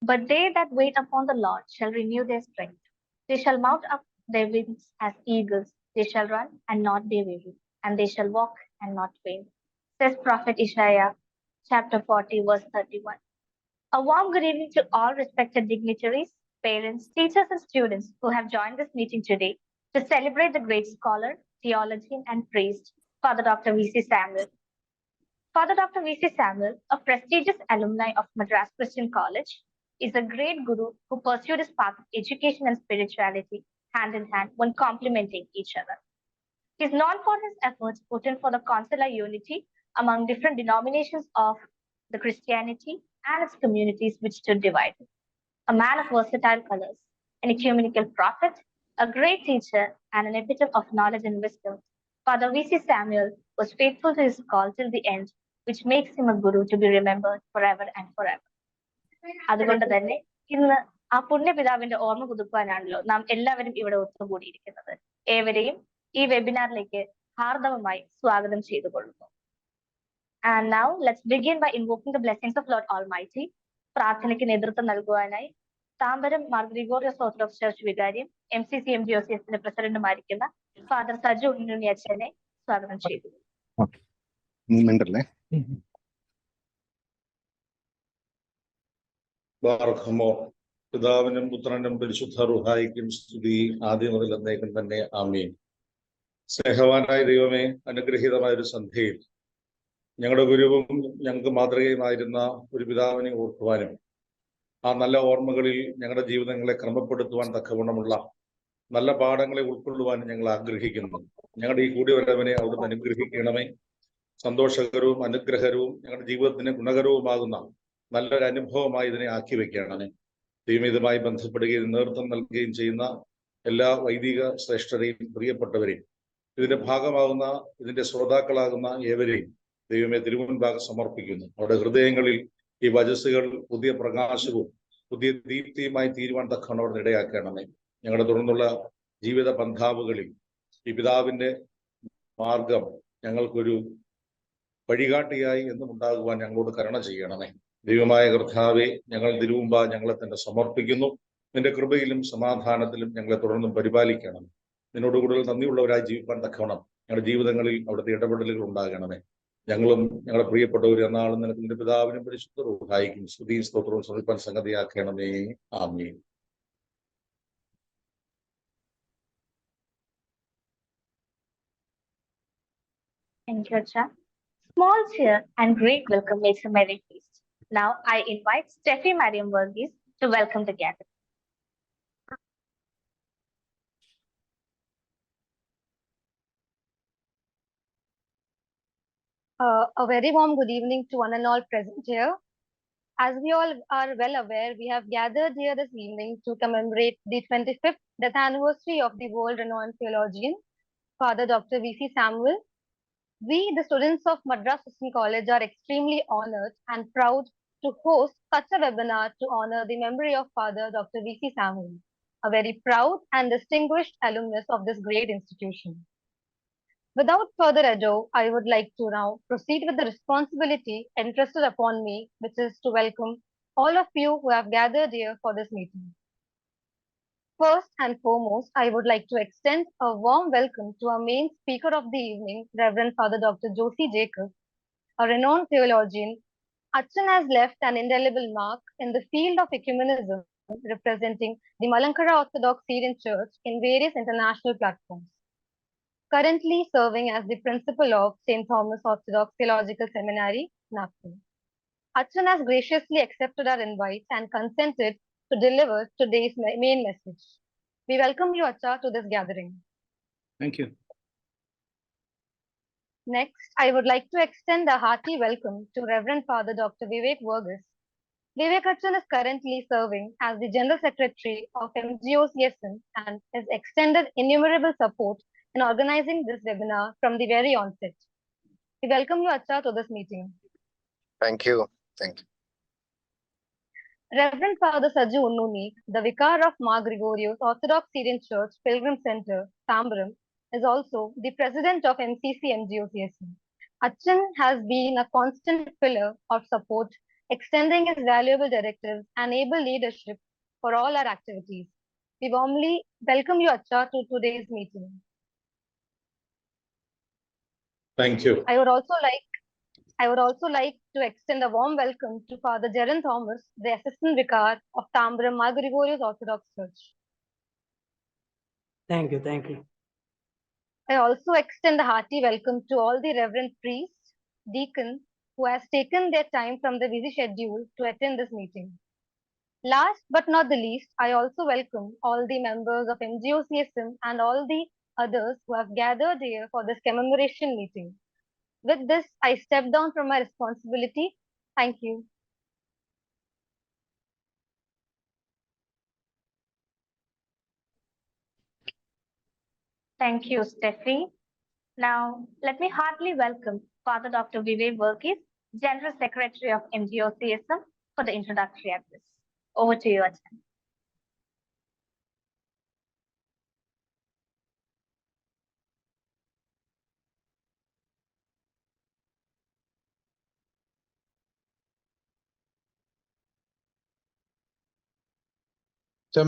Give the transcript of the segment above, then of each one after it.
But they that wait upon the Lord shall renew their strength. They shall mount up their wings as eagles. They shall run and not be weary, and they shall walk and not faint. Says Prophet Isaiah, chapter 40, verse 31. A warm good evening to all respected dignitaries, parents, teachers, and students who have joined this meeting today to celebrate the great scholar, theologian, and priest, Fr.Dr.V.C.Samuel. Fr.Dr.V.C.Samuel, a prestigious alumni of Madras Christian College, is a great guru who pursued his path of education and spirituality hand in hand when complementing each other. He is known for his efforts put in for the consular unity among different denominations of the Christianity and its communities which stood divided. A man of versatile colors, an ecumenical prophet, a great teacher, and an epitome of knowledge and wisdom, Father V.C. Samuel was faithful to his call till the end, which makes him a guru to be remembered forever and forever. അതുകൊണ്ട് തന്നെ ഇന്ന് ആ പുണ്യപിതാവിന്റെ ഓർമ്മ പുതുക്കുവാനാണല്ലോ നാം എല്ലാവരും ഇവിടെ ഒത്തുകൂടിയിരിക്കുന്നത്. ഏവരെയും ഈ വെബിനാറിലേക്ക് ഹാർദവമായി സ്വാഗതം ചെയ്തുകൊള്ളുന്നു. And now let's begin by invoking the blessings of Lord Almighty. പ്രാർത്ഥനയ്ക്ക് നേതൃത്വം നൽകുവാനായി താമ്പരം മാർ ഗ്രിഗോറിയസ് ഓർത്തഡോക്സ് ചർച്ച് വികാരിയും MCC/MGOCSന്റെ പ്രസിഡന്റുമായിരിക്കുന്ന ഫാദർ സജു ഉണ്ണി അച്ഛനെ സ്വാഗതം ചെയ്തു. പിതാവിനും പുത്രനും പരിശുദ്ധ റൂഹായിക്കും സ്തുതി ആദ്യം മുതൽ എന്നേക്കും തന്നെ ആമീൻ. സ്നേഹവാനായ ദൈവമേ, അനുഗ്രഹീതമായ ഒരു സന്ധ്യയിൽ ഞങ്ങളുടെ ഗുരുവും ഞങ്ങൾക്ക് മാതൃകയുമായിരുന്ന ഒരു പിതാവിനെ ഓർക്കുവാനും ആ നല്ല ഓർമ്മകളിൽ ഞങ്ങളുടെ ജീവിതങ്ങളെ ക്രമപ്പെടുത്തുവാൻ തക്കവണ്ണമുള്ള നല്ല പാഠങ്ങളെ ഉൾക്കൊള്ളുവാനും ഞങ്ങൾ ആഗ്രഹിക്കുന്നു. ഞങ്ങളുടെ ഈ കൂടിവരവനെ അവിടുന്ന് അനുഗ്രഹിക്കണമേ. സന്തോഷകരവും അനുഗ്രഹകരവും ഞങ്ങളുടെ ജീവിതത്തിന് ഗുണകരവുമാകുന്ന നല്ലൊരു അനുഭവമായി ഇതിനെ ആക്കി വെക്കണമേ. ദൈവം ഇതുമായി ബന്ധപ്പെടുകയും നേതൃത്വം നൽകുകയും ചെയ്യുന്ന എല്ലാ വൈദിക ശ്രേഷ്ഠരെയും പ്രിയപ്പെട്ടവരെയും ഇതിന്റെ ഭാഗമാകുന്ന ഇതിന്റെ ശ്രോതാക്കളാകുന്ന ഏവരെയും ദൈവമേ തിരുമുൻപാകെ സമർപ്പിക്കുന്നു. അവരുടെ ഹൃദയങ്ങളിൽ ഈ വചസ്സുകൾ പുതിയ പ്രകാശവും പുതിയ ദീപ്തിയുമായി തീരുവാൻ തക്കവണ്ണം അവിടെ ഇടയാക്കണമേ. ഞങ്ങളുടെ തുടർന്നുള്ള ജീവിത പന്ഥാവുകളിൽ ഈ പിതാവിന്റെ മാർഗം ഞങ്ങൾക്കൊരു വഴികാട്ടിയായി എന്നും ഉണ്ടാകുവാൻ ഞങ്ങളോട് കരുണ ചെയ്യണമേ. ദൈവമായ കർത്താവെ, ഞങ്ങൾ തിരുമുമ്പാ ഞങ്ങളെ തന്നെ സമർപ്പിക്കുന്നു. നിന്റെ കൃപയിലും സമാധാനത്തിലും ഞങ്ങളെ തുടർന്നും പരിപാലിക്കണം. നിന്നോട് കൂടുതൽ നന്ദിയുള്ളവരായി ജീവിക്കാൻ തക്കവണ്ണം ഞങ്ങളുടെ ജീവിതങ്ങളിൽ അവിടുത്തെ ഇടപെടലുകൾ ഉണ്ടാകണമേ. ഞങ്ങളും ഞങ്ങളുടെ പ്രിയപ്പെട്ടവർ എന്നാളും നിനക്ക് നിന്റെ പിതാവിനും പരിശുദ്ധ റൂഹായിക്കും സ്തുതിയും സ്തോത്രവും സമർപ്പിക്കാൻ സംഗതിയാക്കണമേ. ആമീൻ. Thank you, Acha. Small cheer and great welcome makes a merry feast. Now I invite Steffi Mariam Verghese to welcome the gathering. A very warm good evening to one and all present here. As we all are well aware, we have gathered here this evening to commemorate the 25th death anniversary of the world-renowned theologian, Father Dr. V.C. Samuel. We, the students of Madras Christian College, are extremely honored and proud to host such a webinar to honor the memory of Father Dr. V.C. Samuel, a very proud and distinguished alumnus of this great institution. Without further ado, I would like to now proceed with the responsibility entrusted upon me, which is to welcome all of you who have gathered here for this meeting. First and foremost, I would like to extend a warm welcome to our main speaker of the evening, Reverend Father Dr. Josie Jacob, a renowned theologian. Achan has left an indelible mark in the field of ecumenism, representing the Malankara Orthodox Syrian Church in various international platforms. Currently serving as the principal of St. Thomas Orthodox Theological Seminary, Nagpur. Achan has graciously accepted our invite and consented to deliver today's main message. We welcome you, Acha, to this gathering. Thank you. Next, I would like to extend a hearty welcome to Reverend Father Dr. V.C.S.Samuel. Vivek Achan is currently serving as the General Secretary of MGOCSN and has extended innumerable support in organizing this webinar from the very onset. We welcome you, Acha, to this meeting. Thank you. Thank you. Reverend Father Saju Unnuni, the Vicar of Mar Gregorios Orthodox Syrian Church Pilgrim Center, Tambaram, is also the President of MCC/MGOCSN. Achan has been a constant pillar of support extending his valuable directives and able leadership for all our activities. We warmly welcome you, Acha, to today's meeting. Thank you. I would also like to extend a warm welcome to Father Jaran Thomas, the Assistant Vicar of Tambram Mar Gregorius Orthodox Church. Thank you. I also extend a hearty welcome to all the reverend priests, deacons, who has taken their time from the busy schedule to attend this meeting. Last but not the least, I also welcome all the members of MGOCSM and all the others who have gathered here for this commemoration meeting. With this, I step down from my responsibility. Thank you. Thank you, Steffi. Now, let me heartily welcome Fr.Dr.V.C.Samuel, General Secretary of MGOCSM, for the introductory address. Over to you, Achan.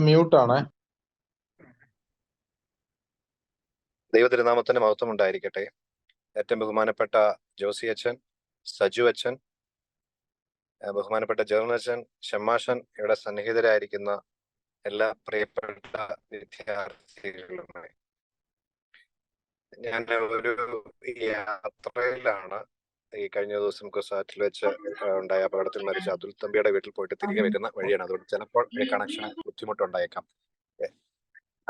Mute ആണേ. ദൈവതിരുനാമത്തിന് മഹത്വം ഉണ്ടായിരിക്കട്ടെ. ഏറ്റവും ബഹുമാനപ്പെട്ട ജോസി അച്ഛൻ, സജു അച്ഛൻ, ബഹുമാനപ്പെട്ട journal അച്ഛൻ, ഷമ്മാശൻ, ഇവിടെ സന്നിഹിതരായിരിക്കുന്ന എല്ലാ പ്രിയപ്പെട്ട വിദ്യാർത്ഥികളുമായി, ഞാൻ ഒരു യാത്രയിലാണ്. ഈ കഴിഞ്ഞ ദിവസം കുസാറ്റിൽ വെച്ച് ഉണ്ടായ അപകടത്തിൽ മരിച്ച അതുൽ തമ്പിയുടെ വീട്ടിൽ പോയിട്ട് തിരികെ വരുന്ന വഴിയാണ്. അതുകൊണ്ട് ചിലപ്പോൾ ഈ കണക്ഷന് ബുദ്ധിമുട്ടുണ്ടായേക്കാം.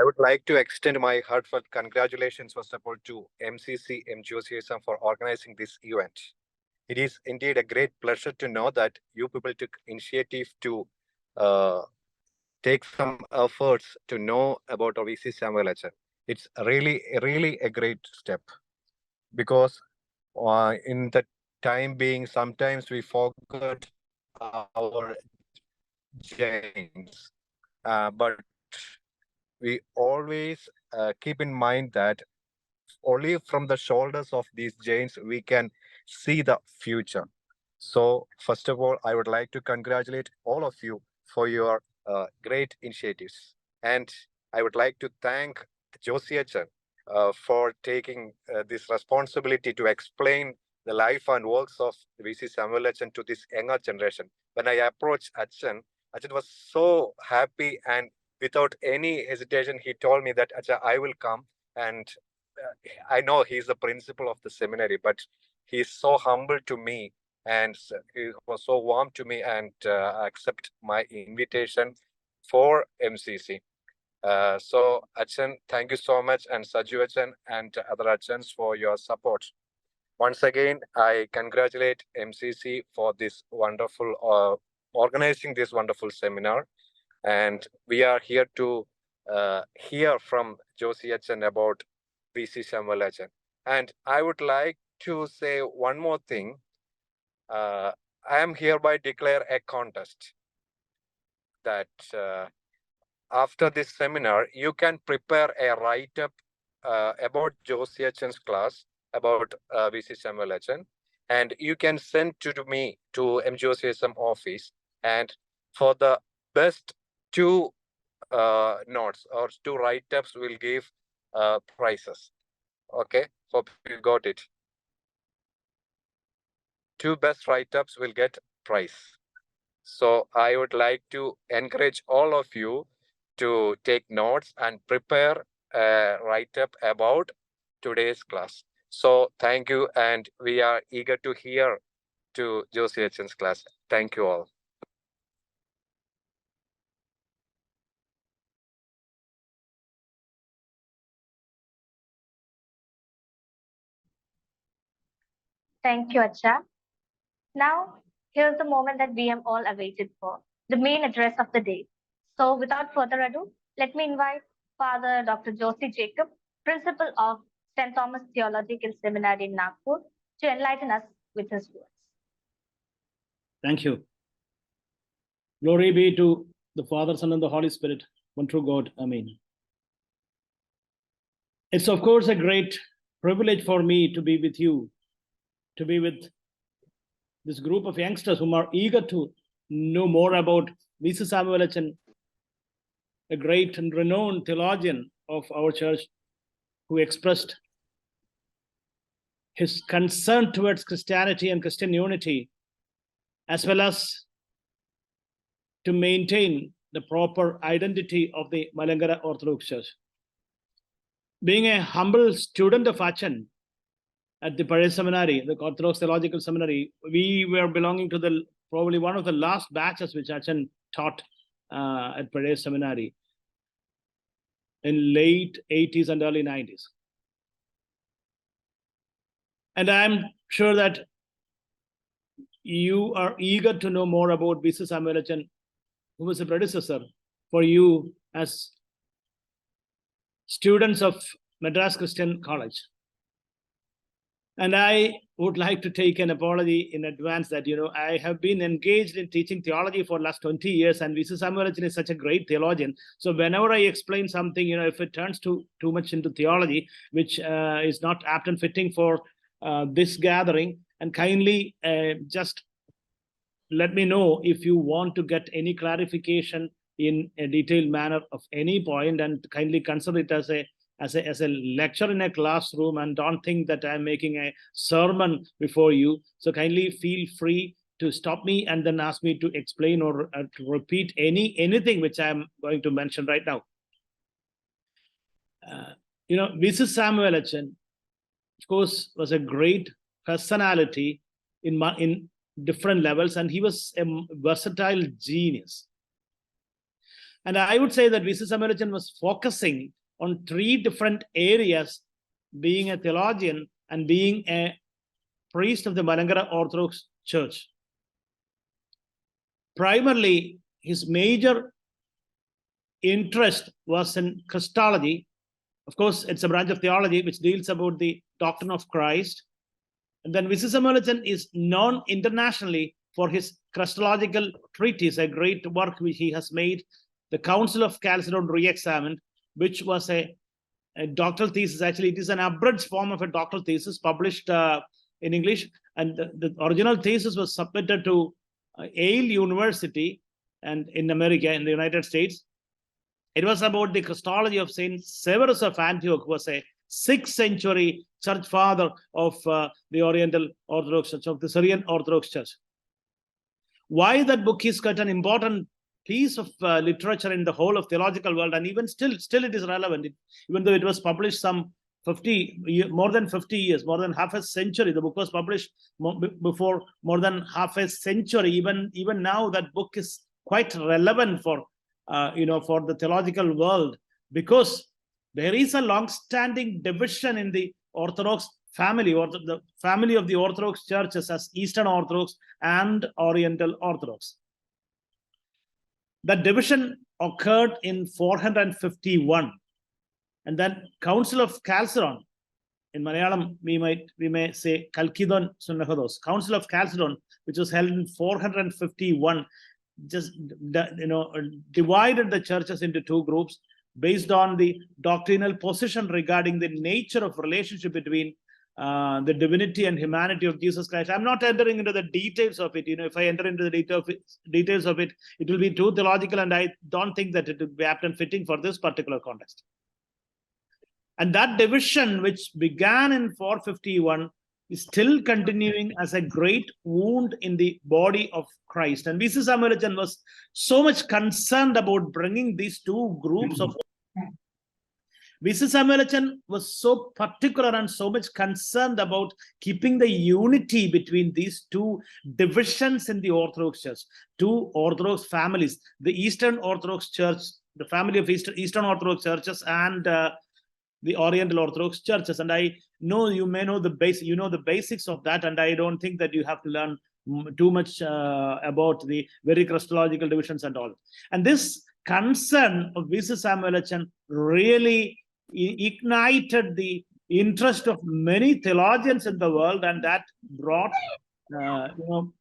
I would like to extend my heartfelt congratulations first of all to MCC MGOCSM for organizing this event. It is indeed a great pleasure to know that you people took initiative to take some efforts to know about Fr.Dr.V.C.Samuel. It's really a great step, because in the time being, sometimes we forget our Jains, but we always keep in mind that only from the shoulders of these Jains we can see the future. So first of all, I would like to congratulate all of you for your great initiatives, and I would like to thank Josie Achan for taking this responsibility to explain the life and works of V.C.Samuel Achan to this younger generation. When I approached Achan was so happy, and without any hesitation, he told me that, Acha, I will come. And I know he's the principal of the seminary, but he's so humble to me, and he was so warm to me, and accept my invitation for MCC. So, Achan, thank you so much, and Saju Achan and other Achans for your support. Once again, I congratulate MCC for this wonderful, organizing this wonderful seminar. And we are here to hear from Josie Achan about Fr.Dr.V.C.Samuel Achan. And I would like to say one more thing. I am hereby declare a contest that after this seminar, you can prepare a write-up about Josie Achan's class about Fr.Dr.V.C.Samuel Achan, and you can send to me to MGOCSM office, and for the best 2 notes or 2 write-ups will give prizes. Okay, hope you got it. 2 best write-ups will get prize. So I would like to encourage all of you to take notes and prepare a write-up about today's class. So thank you, and we are eager to hear to Josie Achan's class. Thank you all. Thank you, Acha. Now, here's the moment that we have all awaited for, the main address of the day. So, without further ado, let me invite Father Dr. Josie Jacob, Principal of St. Thomas Theological Seminary in Nagpur, to enlighten us with his words. Thank you. Glory be to the Father, Son, and the Holy Spirit, one true God. Amen. It's, of course, a great privilege for me to be with you, to be with this group of youngsters whom are eager to know more about V.C.Samuel, a great and renowned theologian of our church, who expressed his concern towards Christianity and Christian unity, as well as to maintain the proper identity of the Malankara Orthodox Church. Being a humble student of Achan at the Paris Seminary, the Orthodox Theological Seminary, we were belonging to probably one of the last batches which Achan taught at Paris Seminary in late 80s and early 90s. And I'm sure that you are eager to know more about V.C.Samuel, who was a predecessor for you as students of Madras Christian College. And I would like to take an apology in advance that, I have been engaged in teaching theology for the last 20 years, and V.C.Samuel is such a great theologian. So whenever I explain something, if it turns too much into theology, which is not apt and fitting for this gathering, and kindly just let me know if you want to get any clarification in a detailed manner of any point, and kindly consider it as a lecture in a classroom, and don't think that I'm making a sermon before you. So kindly feel free to stop me and then ask me to explain or to repeat anything which I'm going to mention right now. V.C.Samuel, of course, was a great personality in different levels, and he was a versatile genius. And I would say that V.C.Samuel was focusing on 3 different areas, being a theologian and being a priest of the Malankara Orthodox Church. Primarily, his major interest was in Christology. Of course, it's a branch of theology which deals about the doctrine of Christ. And then V.C.Samuel is known internationally for his Christological treatise, a great work which he has made, the Council of Chalcedon Re-Examined, which was a doctoral thesis. Actually, it is an abridged form of a doctoral thesis published in English. And the original thesis was submitted to Yale University and in America, in the United States. It was about the Christology of Saint Severus of Antioch, who was a 6th century church father of the Oriental Orthodox Church, of the Syrian Orthodox Church. Why that book is quite an important piece of literature in the whole of theological world, and even still it is relevant, even though it was published more than 50 years, more than half a century. The book was published before more than half a century. Even now, that book is quite relevant for for the theological world, because there is a long-standing division in the Orthodox family, or the family of the Orthodox churches, as Eastern Orthodox and Oriental Orthodox. That division occurred in 451, and then Council of Chalcedon, in Malayalam we may say Chalcedon Synodos, Council of Chalcedon, which was held in 451, just divided the churches into 2 groups based on the doctrinal position regarding the nature of relationship between the divinity and humanity of Jesus Christ. I'm not entering into the details of it. If I enter into the details of it, it will be too theological, and I don't think that it would be apt and fitting for this particular context. And that division, which began in 451, is still continuing as a great wound in the body of Christ. And V.C.Samuel was so much concerned about bringing these 2 groups of V.C.Samuel was so particular and so much concerned about keeping the unity between these 2 divisions in the Orthodox Church, 2 Orthodox families, the Eastern Orthodox Church, the family of Eastern Orthodox churches, and the Oriental Orthodox churches. And I know you may know the basics of that, and I don't think that you have to learn too much about the very Christological divisions and all. And this concern of V.C.Samuel really ignited the interest of many theologians in the world, and that brought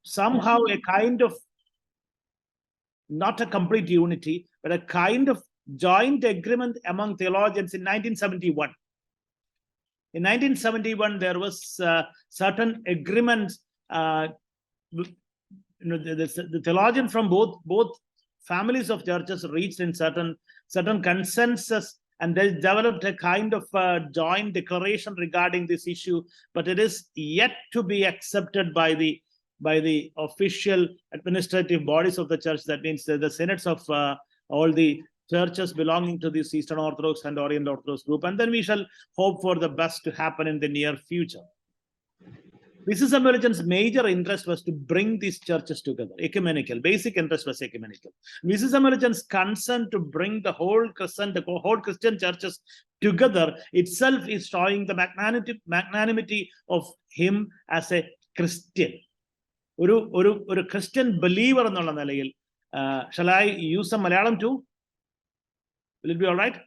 somehow a kind of, not a complete unity, but a kind of joint agreement among theologians in 1971. In 1971, there was certain agreements the theologians from both families of churches reached in certain consensus, and they developed a kind of joint declaration regarding this issue, but it is yet to be accepted by the official administrative bodies of the church. That means the synods of all the churches belonging to this Eastern Orthodox and Orient Orthodox group, and then we shall hope for the best to happen in the near future. V.C.Samuel's major interest was to bring these churches together, ecumenical. Basic interest was ecumenical. V.C.Samuel's concern to bring the whole Christian churches together itself is showing the magnanimity of him as a Christian. ഒരു Christian believer എന്നുള്ള നിലയിൽ, shall I use some Malayalam too? Will it be all right?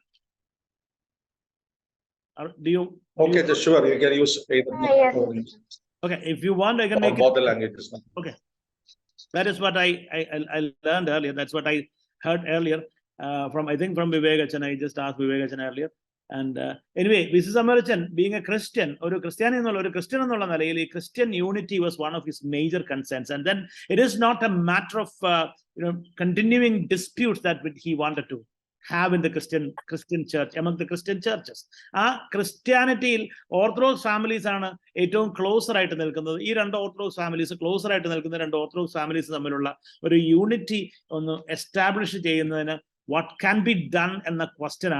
Or do you? Okay, sure. You can use either. Yes. Okay, if you want, I can make both it. the languages. Okay, that is what I learned earlier. That's what I heard earlier from, I think, from Vivekachan. I just asked Vivekachan earlier. And anyway, V.C.Samuel being a Christian, or a Christian Christian unity was one of his major concerns. And then it is not a matter of continuing disputes that he wanted to have in the Christian church, among the Christian churches. Christianity, Orthodox families are closer right to the Orthodox families, closer right to the Orthodox families, unity on established what can be done in the question.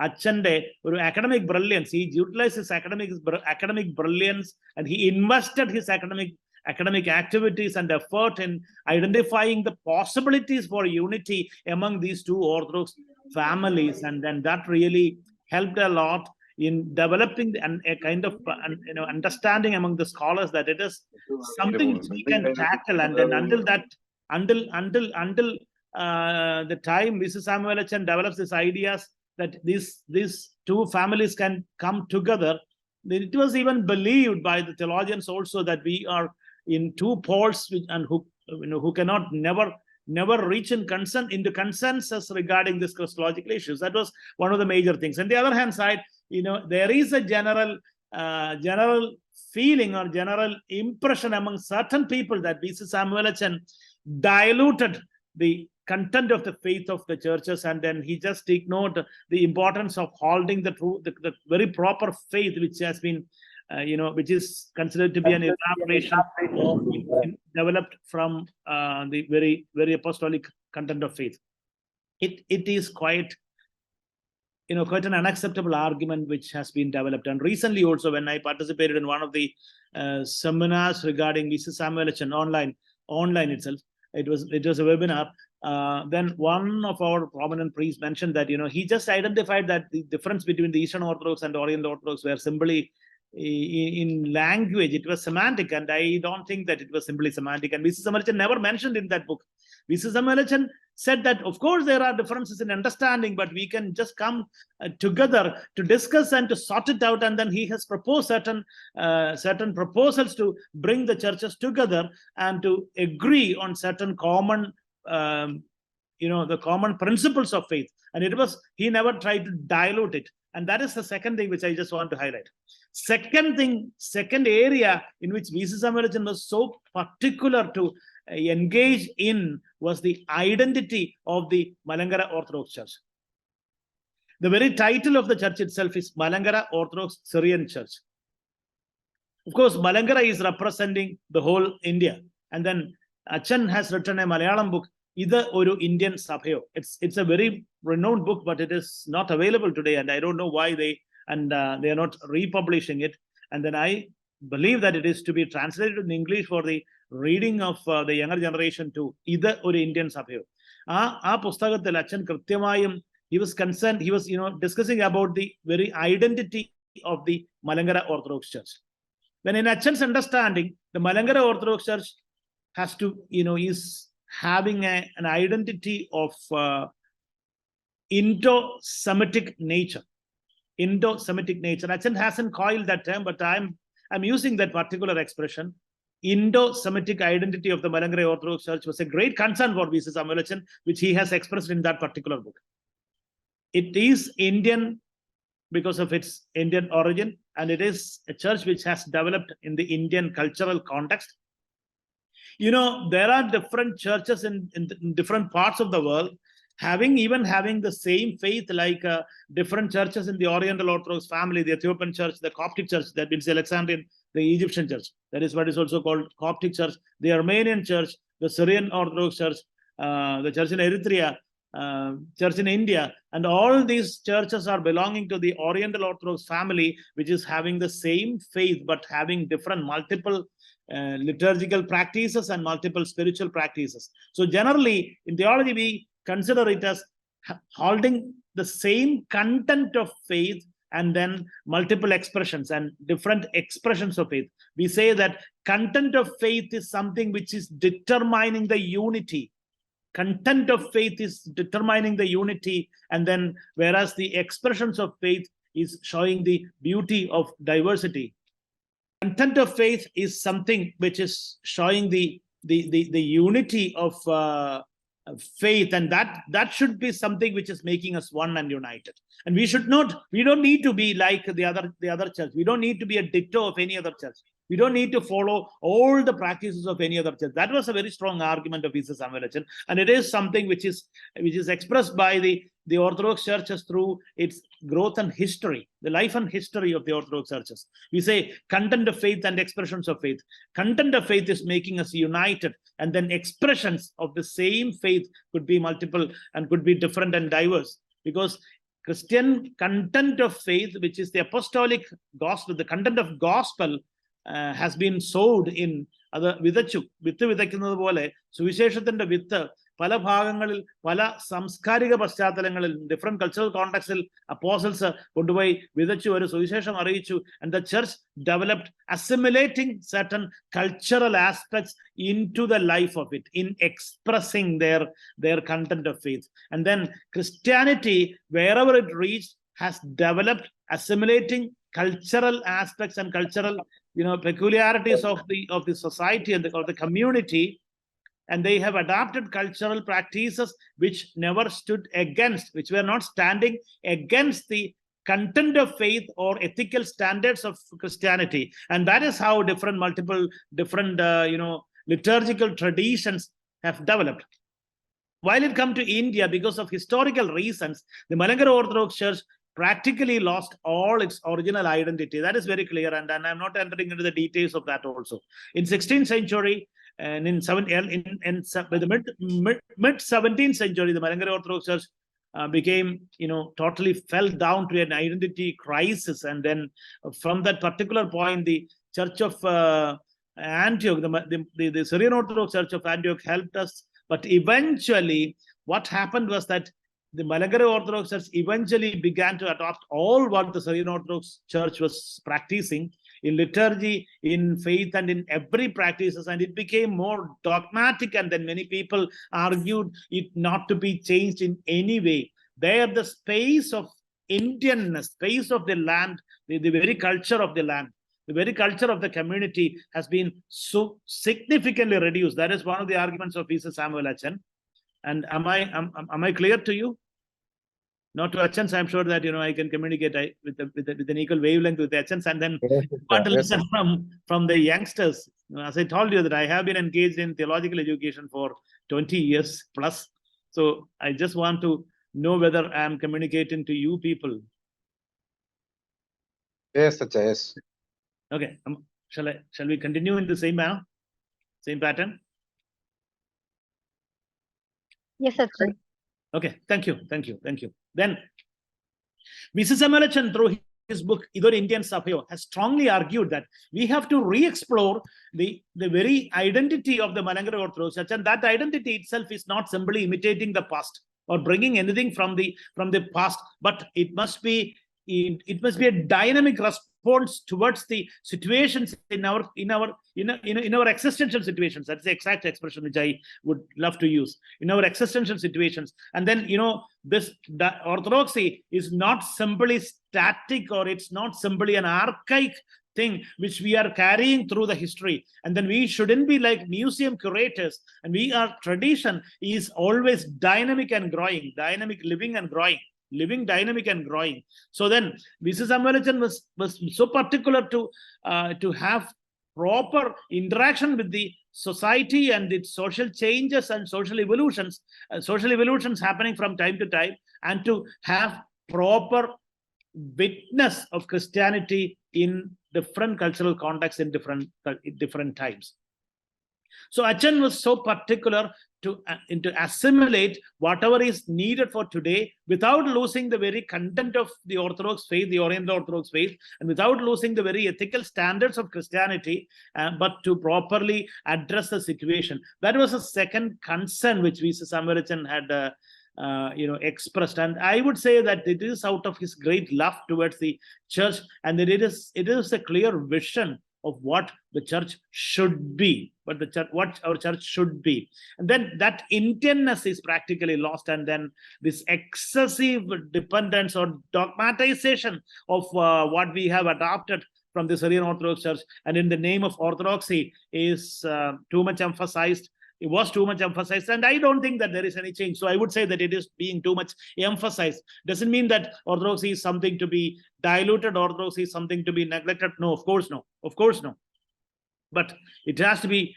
Achande academic brilliance, he utilized his academic brilliance, and he invested his academic activities and effort in identifying the possibilities for unity among these two Orthodox families, and then that really helped a lot in developing a kind of understanding among the scholars that it is something which we can tackle. And then until the time V.C.Samuel develops these ideas that these two families can come together, it was even believed by the theologians also that we are in two poles and who cannot never reach into consensus regarding these Christological issues. That was one of the major things. On the other hand side, there is a general feeling or general impression among certain people that V.C.Samuel diluted the content of the faith of the churches, and then he just ignored the importance of holding the very proper faith which has been which is considered to be an elaboration developed from the very, very apostolic content of faith. It is quite an unacceptable argument which has been developed. And recently also, when I participated in one of the seminars regarding V.C.Samuel online itself, it was a webinar. Then one of our prominent priests mentioned that he just identified that the difference between the Eastern Orthodox and Orient Orthodox were simply in language. It was semantic, and I don't think that it was simply semantic. And V.C.Samuel never mentioned in that book. V.C.Samuel said that of course there are differences in understanding, but we can just come together to discuss and to sort it out. And then he has proposed certain proposals to bring the churches together and to agree on certain common the common principles of faith. And he never tried to dilute it. And that is the second thing which I just want to highlight. Second area in which V.C.Samuel was so particular to engage in was the identity of the Malankara Orthodox Church. The very title of the church itself is Malankara Orthodox Syrian Church. Of course, Malankara is representing the whole India. And then Achan has written a Malayalam book, Ida Oru Indian Sabhayo. It's a very renowned book, but it is not available today, and I don't know why they are not republishing it. And then I believe that it is to be translated in English for the reading of the younger generation too. Ida Oru Indian Sabhayo. Pustakathil Achan Krityamayum, he was concerned, he was discussing about the very identity of the Malankara Orthodox Church. Then in Achan's understanding, the Malankara Orthodox Church has to, is having an identity of Indo-Semitic nature. Achan hasn't coiled that term, but I'm using that particular expression. Indo-Semitic identity of the Malankara Orthodox Church was a great concern for V.C.Samuel, which he has expressed in that particular book. It is Indian because of its Indian origin, and it is a church which has developed in the Indian cultural context. You know, there are different churches in different parts of the world having the same faith, like different churches in the Oriental Orthodox family, the Ethiopian church, the Coptic church, that means the Alexandrian, the Egyptian church. That is what is also called Coptic church, the Armenian church, the Syrian Orthodox church, the church in Eritrea, church in India, and all these churches are belonging to the Oriental Orthodox family, which is having the same faith but having different multiple liturgical practices and multiple spiritual practices. So generally in theology we consider it as holding the same content of faith and then multiple expressions and different expressions of faith. We say that content of faith is something which is determining the unity. Content of faith is determining the unity, and then whereas the expressions of faith is showing the beauty of diversity. Content of faith is something which is showing the unity of faith, and that should be something which is making us one and united. And we don't need to be like the other church. We don't need to be a ditto of any other church. We don't need to follow all the practices of any other church. That was a very strong argument of F.C. Samuel, and it is something which is expressed by the Orthodox churches through its growth and history, the life and history of the Orthodox churches. We say content of faith and expressions of faith. Content of faith is making us united, and then expressions of the same faith could be multiple and could be different and diverse, because Christian content of faith, which is the apostolic gospel, the content of gospel, has been sowed in other വിതച്ചു വിതയ്ക്കുന്നത് പോലെ സുവിശേഷത്തിന്റെ വിത്ത് പല ഭാഗങ്ങളിൽ പല സാംസ്കാരിക പശ്ചാത്തലങ്ങളിൽ different cultural കോണ്ടെക്സ്റ്റിൽ apostles കൊണ്ടുപോയി വിതച്ചു, ഒരു സുവിശേഷം അറിയിച്ചു. And the church developed assimilating certain cultural aspects into the life of it, in expressing their content of faith. And then Christianity, wherever it reached, has developed assimilating cultural aspects and cultural peculiarities of the society and of the community, and they have adopted cultural practices which never stood against, which were not standing against the content of faith or ethical standards of Christianity. And that is how different liturgical traditions have developed. While it comes to India, because of historical reasons, the Malankara Orthodox Church practically lost all its original identity. That is very clear, and I'm not entering into the details of that also. In 16th century and in the mid 17th century, the Malankara Orthodox Church became, totally fell down to an identity crisis. And then from that particular point, the Church of Antioch, the Syrian Orthodox Church of Antioch helped us. But eventually, what happened was that the Malankara Orthodox Church eventually began to adopt all what the Syrian Orthodox Church was practicing in liturgy, in faith, and in every practices, and it became more dogmatic. And then many people argued it not to be changed in any way. There, the space of Indianness, space of the land, the very culture of the land, the very culture of the community has been so significantly reduced. That is one of the arguments of F.C. Samuel. And am I clear to you? Not to Achans, I'm sure that I can communicate with an equal wavelength with Achans, and then want to listen from the youngsters. As I told you that I have been engaged in theological education for 20 years plus, so I just want to know whether I am communicating to you people. Yes, Acha, yes. Okay, shall we continue in the same manner, same pattern? Yes, sir. Okay, thank you. Then F.C. Samuel, through his book Idor Indian Sabhayo, has strongly argued that we have to re-explore the very identity of the Malankara Orthodox Church, and that identity itself is not simply imitating the past or bringing anything from the past, but it must be a dynamic response towards the situations in our existential situations. That's the exact expression which I would love to use. In our existential situations. And then this orthodoxy is not simply static, or it's not simply an archaic thing which we are carrying through the history. And then we shouldn't be like museum curators, and our tradition is always dynamic and growing, dynamic, living and growing. Living, dynamic, and growing. So then F.C. Samuel was so particular to have proper interaction with the society and its social changes and social evolutions happening from time to time, and to have proper witness of Christianity in different cultural contexts in different times. So Achan was so particular to assimilate whatever is needed for today without losing the very content of the Orthodox faith, the Oriental Orthodox faith, and without losing the very ethical standards of Christianity, but to properly address the situation. That was a second concern which V.C. Samuel Achan had expressed, and I would say that it is out of his great love towards the church, and that it is a clear vision of what the church should be, what our church should be. And then that intentness is practically lost, and then this excessive dependence or dogmatization of what we have adopted from the Syrian Orthodox Church, and in the name of orthodoxy, is too much emphasized. It was too much emphasized, and I don't think that there is any change. So I would say that it is being too much emphasized. Doesn't mean that orthodoxy is something to be diluted, orthodoxy is something to be neglected. No, of course no. Of course no. But it has to be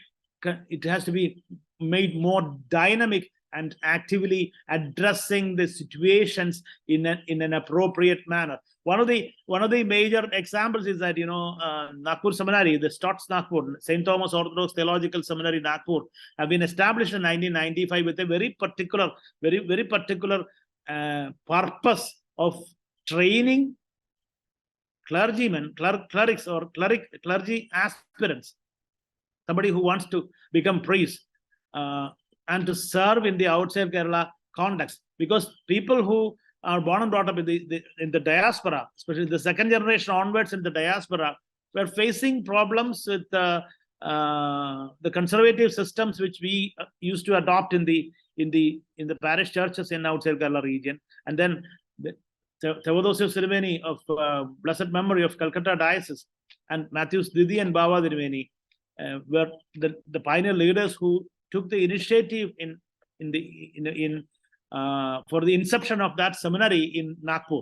made more dynamic and actively addressing the situations in an appropriate manner. One of the major examples is that Nagpur Seminary, the Stotts Nagpur, St. Thomas Orthodox Theological Seminary Nagpur, have been established in 1995 with a very particular purpose of training clergymen, clerics or clergy aspirants, somebody who wants to become priest and to serve in the outside Kerala context, because people who are born and brought up in the diaspora, especially the second generation onwards in the diaspora, were facing problems with the conservative systems which we used to adopt in the parish churches in outside Kerala region. And then Theodosius Sirveni of blessed memory of Calcutta Diocese, and Matthews Didi and Baba Dirveni were the pioneer leaders who took the initiative for the inception of that seminary in Nagpur.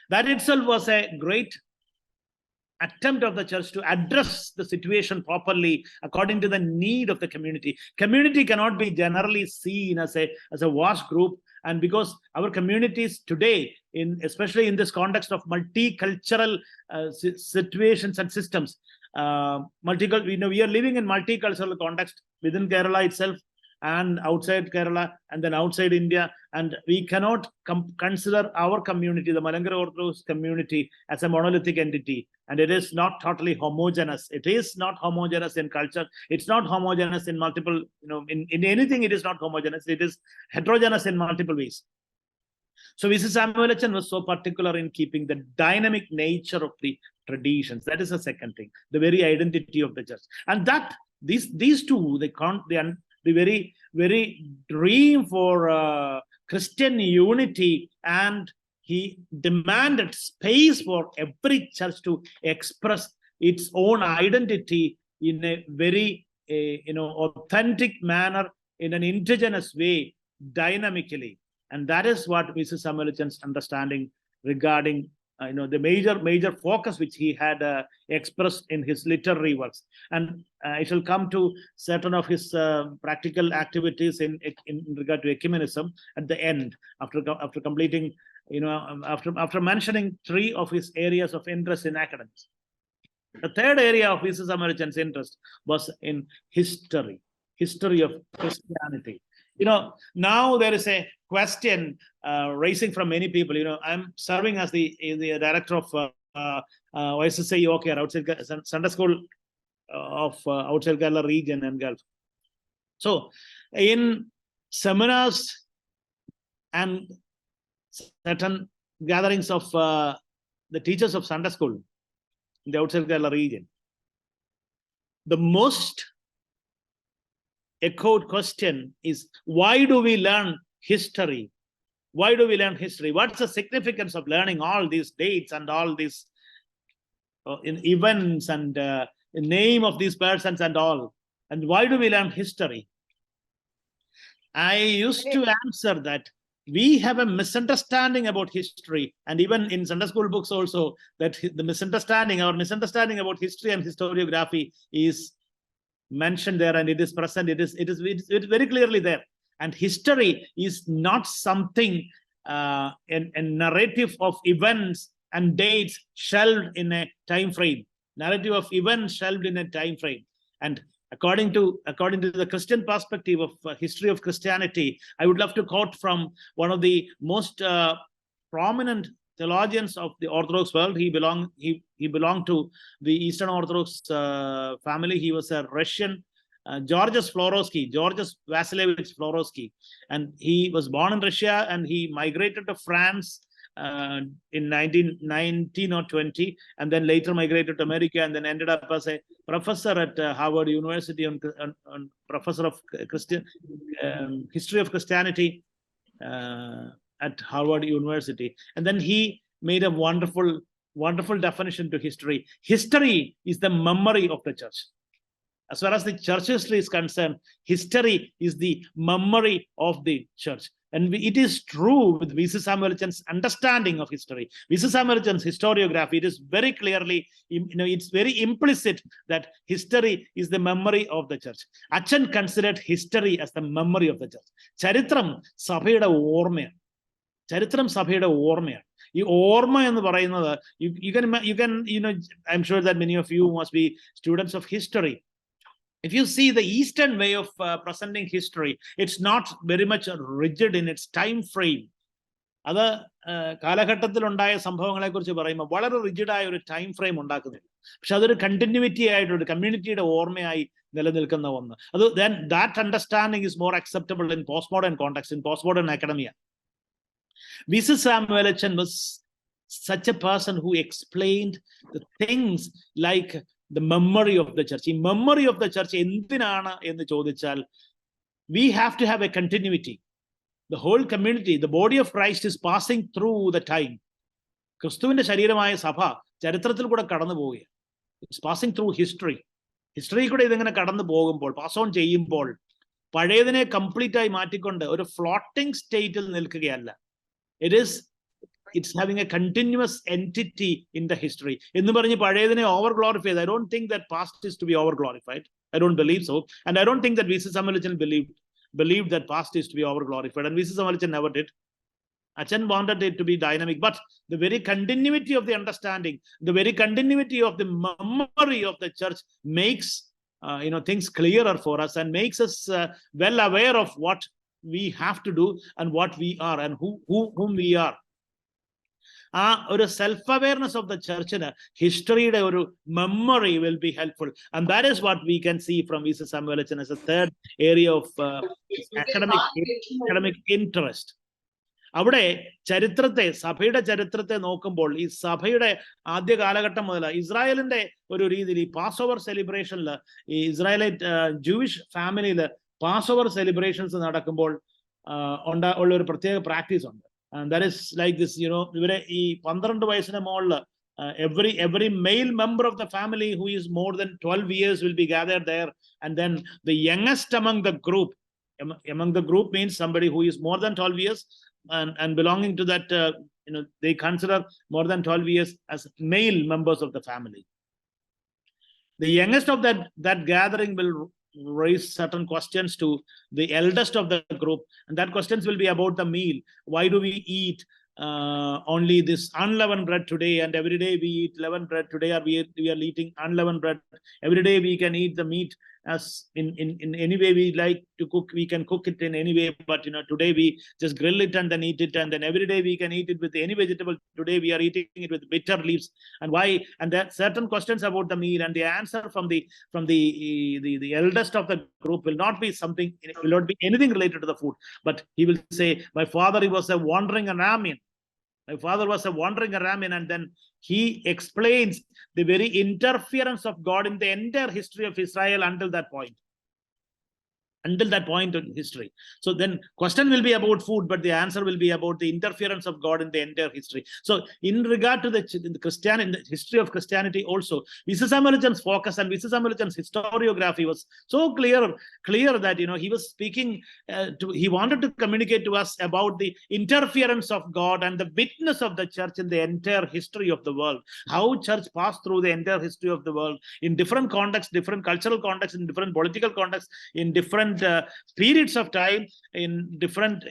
That itself was a great attempt of the church to address the situation properly according to the need of the community. Community cannot be generally seen as a vast group, and because our communities today, especially in this context of multicultural situations and systems, we are living in multicultural context within Kerala itself and outside Kerala, and then outside India, and we cannot consider our community, the Malankara Orthodox community, as a monolithic entity, and it is not totally homogeneous. It is not homogeneous in culture. It's not homogeneous in multiple, in anything. It is not homogeneous. It is heterogeneous in multiple ways. So V.C. Samuel Achan was so particular in keeping the dynamic nature of the traditions. That is the second thing, the very identity of the church, and that these two, the very dream for Christian unity, and he demanded space for every church to express its own identity in a very authentic manner, in an indigenous way, dynamically. And that is what V.C. Samuel Achan's understanding regarding the major focus which he had expressed in his literary works. And I shall come to certain of his practical activities in regard to ecumenism at the end, after completing, after mentioning three of his areas of interest in academics. The third area of V.C. Samuel Achan's interest was in history of Christianity. Now there is a question raising from many people. I'm serving as the director of YSSA OKR, outside Sunday School of outside Kerala region and Gulf. So in seminars and certain gatherings of the teachers of Sunday School in the outside Kerala region, the most echoed question is, why do we learn history? Why do we learn history? What's the significance of learning all these dates and all these in events and the name of these persons and all? And why do we learn history? I used to answer that we have a misunderstanding about history, and even in Sunday school books also, that the misunderstanding about history and historiography is mentioned there, and it is present. It is very clearly there. And history is not something, a narrative of events and dates shelved in a time frame. Narrative of events shelved in a time frame. And according to the Christian perspective of history of Christianity, I would love to quote from one of the most prominent theologians of the Orthodox world. He belonged to the Eastern Orthodox family. He was a Russian, Georges Vasilevich Florovsky, and he was born in Russia, and he migrated to France in 1919 or 20, and then later migrated to America, and then ended up as a professor at Harvard University on professor of history of Christianity at Harvard University. And then he made a wonderful definition to history. History is the memory of the church. As far as the church history is concerned, history is the memory of the church. And it is true with V.C. Samuel's understanding of history. V.C. Samuel's historiography, it is very clearly, it's very implicit that history is the memory of the church. Achan considered history as the memory of the church. Charitram Sabhayude Ormayanu. Charitram Sabhayude Ormayanu. ഈ ഓർമ്മ എന്ന് പറയുന്നത്, you can, I'm sure that many of you must be students of history. If you see the Eastern way of presenting history, it's not very much rigid in its time frame. അത് കാലഘട്ടത്തിൽ ഉണ്ടായ സംഭവങ്ങളെ കുറിച്ച് പറയുമ്പോൾ വളരെ റിജിഡായ ഒരു time frame ഉണ്ടാക്കുന്നില്ല. പക്ഷെ അതൊരു കണ്ടിന്യൂറ്റി ആയിട്ട് ഒരു കമ്മ്യൂണിറ്റിയുടെ ഓർമ്മയായി നിലനിൽക്കുന്ന ഒന്ന്. അത് then that understanding is more acceptable in postmodern context, in postmodern academia. V.C. Samuel was such a person who explained the things like the memory of the church. In memory of the church, എന്തിനാണ് എന്ന് ചോദിച്ചാൽ, we have to have a continuity. The whole community, the body of Christ is passing through the time. ക്രിസ്തുവിന്റെ ശരീരമായ സഭ ചരിത്രത്തിൽ കൂടെ കടന്നു പോവുകയാണ്. It's passing through history. History കൂടെ ഇതിങ്ങനെ കടന്നു പോകുമ്പോൾ, പാസ് ഓൺ ചെയ്യുമ്പോൾ, പഴയതിനെ കംപ്ലീറ്റ് ആയി മാറ്റിക്കൊണ്ട് ഒരു ഫ്ലോട്ടിംഗ് സ്റ്റേറ്റിൽ നിൽക്കുകയല്ല. It's having a continuous entity in the history. എന്ന് പറഞ്ഞ് പഴയതിനെ over glorify. I don't think that past is to be over glorified. I don't believe so. And I don't think that V.C. Samuel believed that past is to be over glorified. And V.C. Samuel never did. Achan wanted it to be dynamic. But the very continuity of the understanding, the very continuity of the memory of the church makes things clearer for us, and makes us well aware of what we have to do and what we are and whom we are. ഒരു self awareness of the ചർച്ചിന് ഹിസ്റ്ററിയുടെ ഒരു memory will be helpful. And that is what we can see from V.C. Samuel as a third area of academic interest. അവിടെ സഭയുടെ ചരിത്രത്തെ നോക്കുമ്പോൾ, ഈ സഭയുടെ ആദ്യ കാലഘട്ടം മുതൽ ഇസ്രായേലിന്റെ ഒരു രീതിയിൽ ഈ പാസ് ഓവർ സെലിബ്രേഷനിൽ, ഈ ഇസ്രായേലൈറ്റ് ജൂയിഷ് ഫാമിലിയിൽ പാസ് ഓവർ സെലിബ്രേഷൻസ് നടക്കുമ്പോൾ ഉള്ള ഒരു പ്രത്യേക പ്രാക്ടീസ് ഉണ്ട്. And that is like this, ഇവരെ ഈ 12 വയസ്സിന് മുകളിൽ every male member of the family who is more than 12 years will be gathered there, and then the youngest among the group means somebody who is more than 12 years and belonging to that, they consider more than 12 years as male members of the family. The youngest of that gathering will raise certain questions to the eldest of the group, and that questions will be about the meal. Why do we eat only this unleavened bread today, and every day we eat leavened bread? Today we are eating unleavened bread. Every day we can eat the meat as in any way we like to cook. We can cook it in any way, but today we just grill it and then eat it, and then every day we can eat it with any vegetable. Today we are eating it with bitter leaves. And why? And there are certain questions about the meal, and the answer from the eldest of the group will not be anything related to the food, but he will say, my father, he was a wandering Aramean. My father was a wandering Aramean. And then he explains the very interference of God in the entire history of Israel until that point. until that point in history. So then question will be about food, but the answer will be about the interference of God in the entire history. So in regard to the history of Christianity also, V.C. Samuel's focus and V.C. Samuel's historiography was so clear that, he was speaking, he wanted to communicate to us about the interference of God and the witness of the church in the entire history of the world, how church passed through the entire history of the world in different contexts, different cultural contexts, in different political contexts, in different periods of time, in different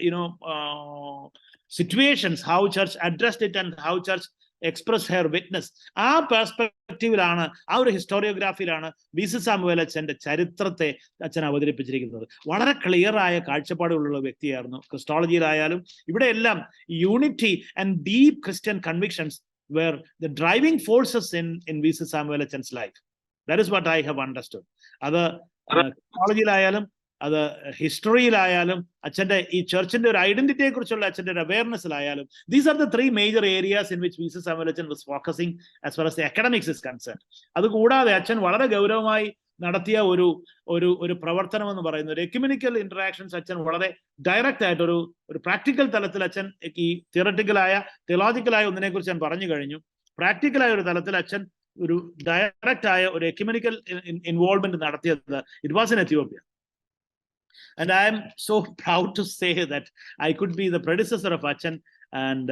situations, how church addressed it and how church expressed her witness. ആ പെർസ്പെക്റ്റീവിലാണ്, ആ ഒരു ഹിസ്റ്റോറിയോഗ്രാഫിയിലാണ് V.C. Samuel അച്ഛന്റെ ചരിത്രത്തെ അച്ഛൻ അവതരിപ്പിച്ചിരിക്കുന്നത്. വളരെ clear ആയ കാഴ്ചപ്പാടുകളുള്ള വ്യക്തിയായിരുന്നു. ക്രിസ്റ്റോളജിയിലായാലും ഇവിടെയെല്ലാം unity and deep Christian convictions were the driving forces in V.C. Samuel Achan's life. That is what I have understood. അത് ക്രിസ്റ്റോളജിയിലായാലും അത് ഹിസ്റ്ററിയിലായാലും അച്ഛന്റെ ഈ ചർച്ചിന്റെ ഒരു ഐഡന്റിറ്റിയെ കുറിച്ചുള്ള അച്ഛന്റെ ഒരു അവയർനെസ്സിലായാലും, these are the 3 major areas in which V.C. Samuel Achan was focusing as far as the academics is concerned. അതുകൂടാതെ അച്ഛൻ വളരെ ഗൗരവമായി നടത്തിയ ഒരു പ്രവർത്തനം എന്ന് പറയുന്നത് ഒരു എക്യുമെനിക്കൽ ഇന്ററാക്ഷൻസ് അച്ഛൻ വളരെ ഡയറക്റ്റ് ആയിട്ട് ഒരു പ്രാക്ടിക്കൽ തലത്തിൽ അച്ഛൻ ഈ തിയററ്റിക്കലായ തിയോളജിക്കലായ ഒന്നിനെ കുറിച്ച് ഞാൻ പറഞ്ഞു കഴിഞ്ഞു. പ്രാക്ടിക്കലായ ഒരു തലത്തിൽ അച്ഛൻ ഒരു ഡയറക്റ്റ് ആയ ഒരു എക്യുമെനിക്കൽ ഇൻവോൾവ്മെന്റ് നടത്തിയത് it was in Ethiopia. And I am so proud to say that I could be the predecessor of Achan. And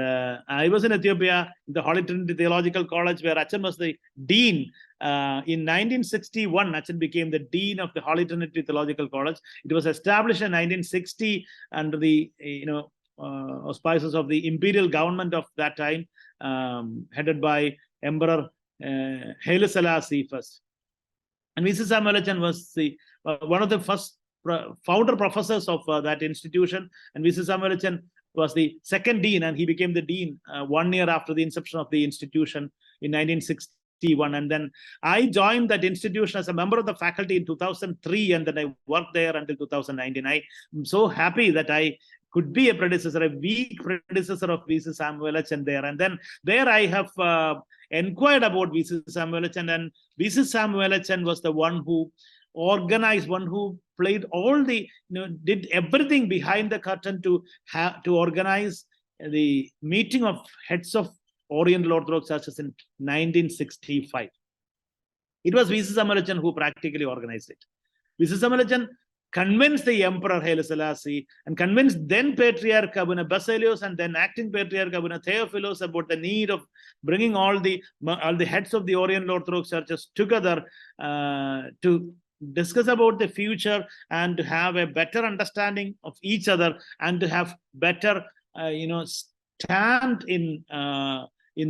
I was in Ethiopia, the Holy Trinity Theological College, where Achan was the dean. In 1961, Achan became the dean of the Holy Trinity Theological College. It was established in 1960 under the auspices of the imperial government of that time, headed by Emperor Haile Selassie I. And V.C. Samuel Achan was one of the first founder professors of that institution, and V.C. Samuel Achan was the second dean, and he became the dean 1 year after the inception of the institution in 1961. And then I joined that institution as a member of the faculty in 2003, and then I worked there until 2019. I'm so happy that I could be a predecessor, a weak predecessor of V.C. Samuel Achan there. And then there I have inquired about V.C. Samuel Achan, and V.C. Samuel Achan was the one who organized, one who played all the, did everything behind the curtain to organize the meeting of heads of Oriental Orthodox churches in 1965. It was V.C. Samuel Achan who practically organized it. V.C. Samuel Achan convinced the Emperor Haile Selassie and convinced then Patriarch Abuna Basilios and then acting Patriarch Abuna Theophilos about the need of bringing all the heads of the Oriental Orthodox churches together to discuss about the future and to have a better understanding of each other and to have better stand in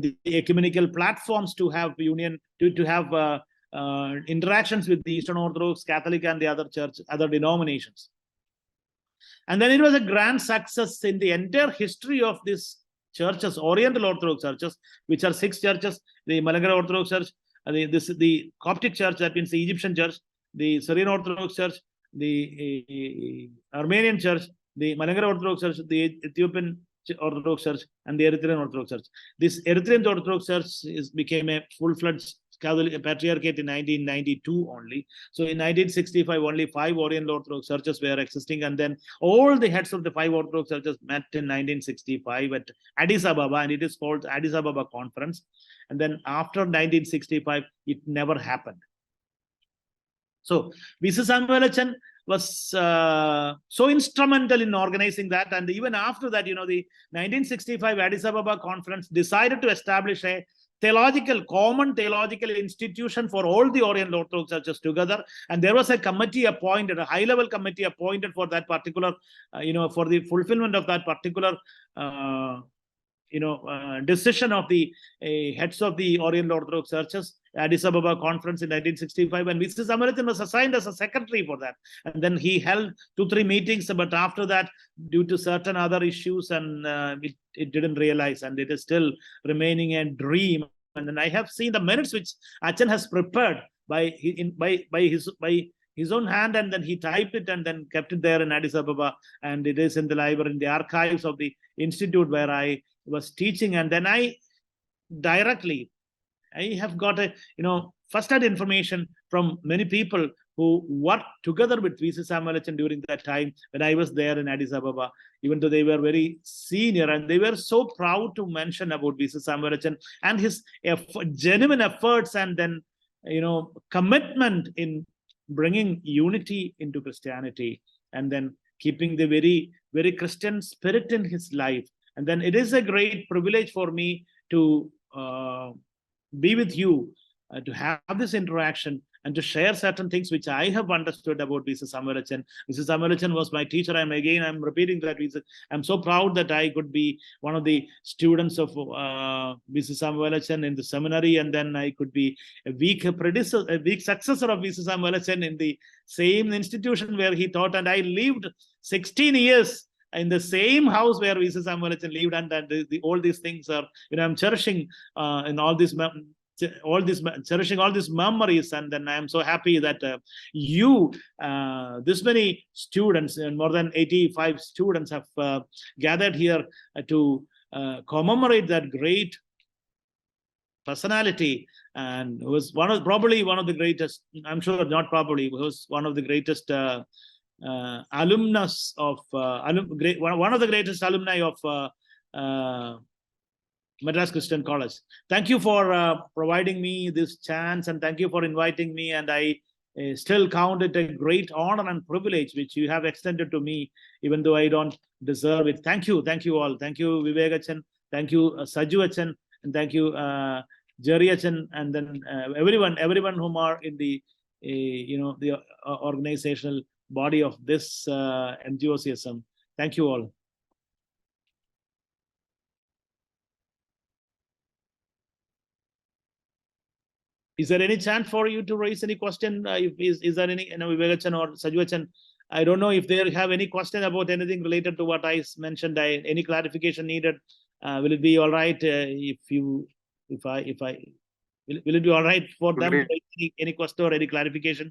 the ecumenical platforms, to have union, to have interactions with the Eastern Orthodox, Catholic and the other denominations. And then it was a grand success in the entire history of these churches, Oriental Orthodox churches, which are 6 churches: the Malankara Orthodox Church, the Coptic Church, that means the Egyptian Church, the Syrian Orthodox Church, the Armenian Church, the Malankara Orthodox Church, the Ethiopian Orthodox Church, and the Eritrean Orthodox Church. This Eritrean Orthodox Church became a full-fledged Catholic patriarchate in 1992 only. So in 1965, only 5 Oriental Orthodox churches were existing, and then all the heads of the 5 Orthodox churches met in 1965 at Addis Ababa, and it is called Addis Ababa Conference. And then after 1965, it never happened. So V.C. Samuel Achan was so instrumental in organizing that, and even after that, the 1965 Addis Ababa Conference decided to establish a common theological institution for all the Oriental Orthodox churches together, and there was a committee appointed, a high-level committee appointed for that particular, for the fulfillment of that particular decision of the heads of the Oriental Orthodox churches, Addis Ababa Conference in 1965, and V.C. Samuel Achan was assigned as a secretary for that. And then he held 2-3 meetings, but after that, due to certain other issues, and it didn't realize, and it is still remaining a dream. And then I have seen the minutes which Achan has prepared by his own hand, and then he typed it and then kept it there in Addis Ababa, and it is in the library, in the archives of the institute where I was teaching. And then I have got a first-hand information from many people who worked together with V.C. Samuel during that time when I was there in Addis Ababa, even though they were very senior, and they were so proud to mention about V.C. Samuel and his genuine efforts and then, commitment in bringing unity into Christianity and then keeping the very, very Christian spirit in his life. And then it is a great privilege for me to be with you, to have this interaction and to share certain things which I have understood about V.C. Samuel. V.C. Samuel was my teacher. I'm repeating that. I'm so proud that I could be one of the students of V.C. Samuel in the seminary, and then I could be a weak successor of V.C. Samuel in the same institution where he taught, and I lived 16 years in the same house where V.C. Samuel lived, and all these things are, I'm cherishing in cherishing all these memories. And then I am so happy that this many students, and more than 85 students have gathered here to commemorate that great personality, and who was probably one of the greatest, I'm sure not probably, who was one of the greatest alumnus of one of the greatest alumni of Madras Christian College. Thank you for providing me this chance, and thank you for inviting me. And I still count it a great honor and privilege which you have extended to me, even though I don't deserve it. Thank you all. Thank you, Vivek, thank you, Saju, and thank you, Jerry, and then everyone whom are in the the organizational body of this MGOCSM. Thank you all. Is there any chance for you to raise any question? Is there any, Vivek or Saju? I don't know if they have any question about anything related to what I mentioned. Any clarification needed? Will it be all right will it be all right for them to raise any question or any clarification?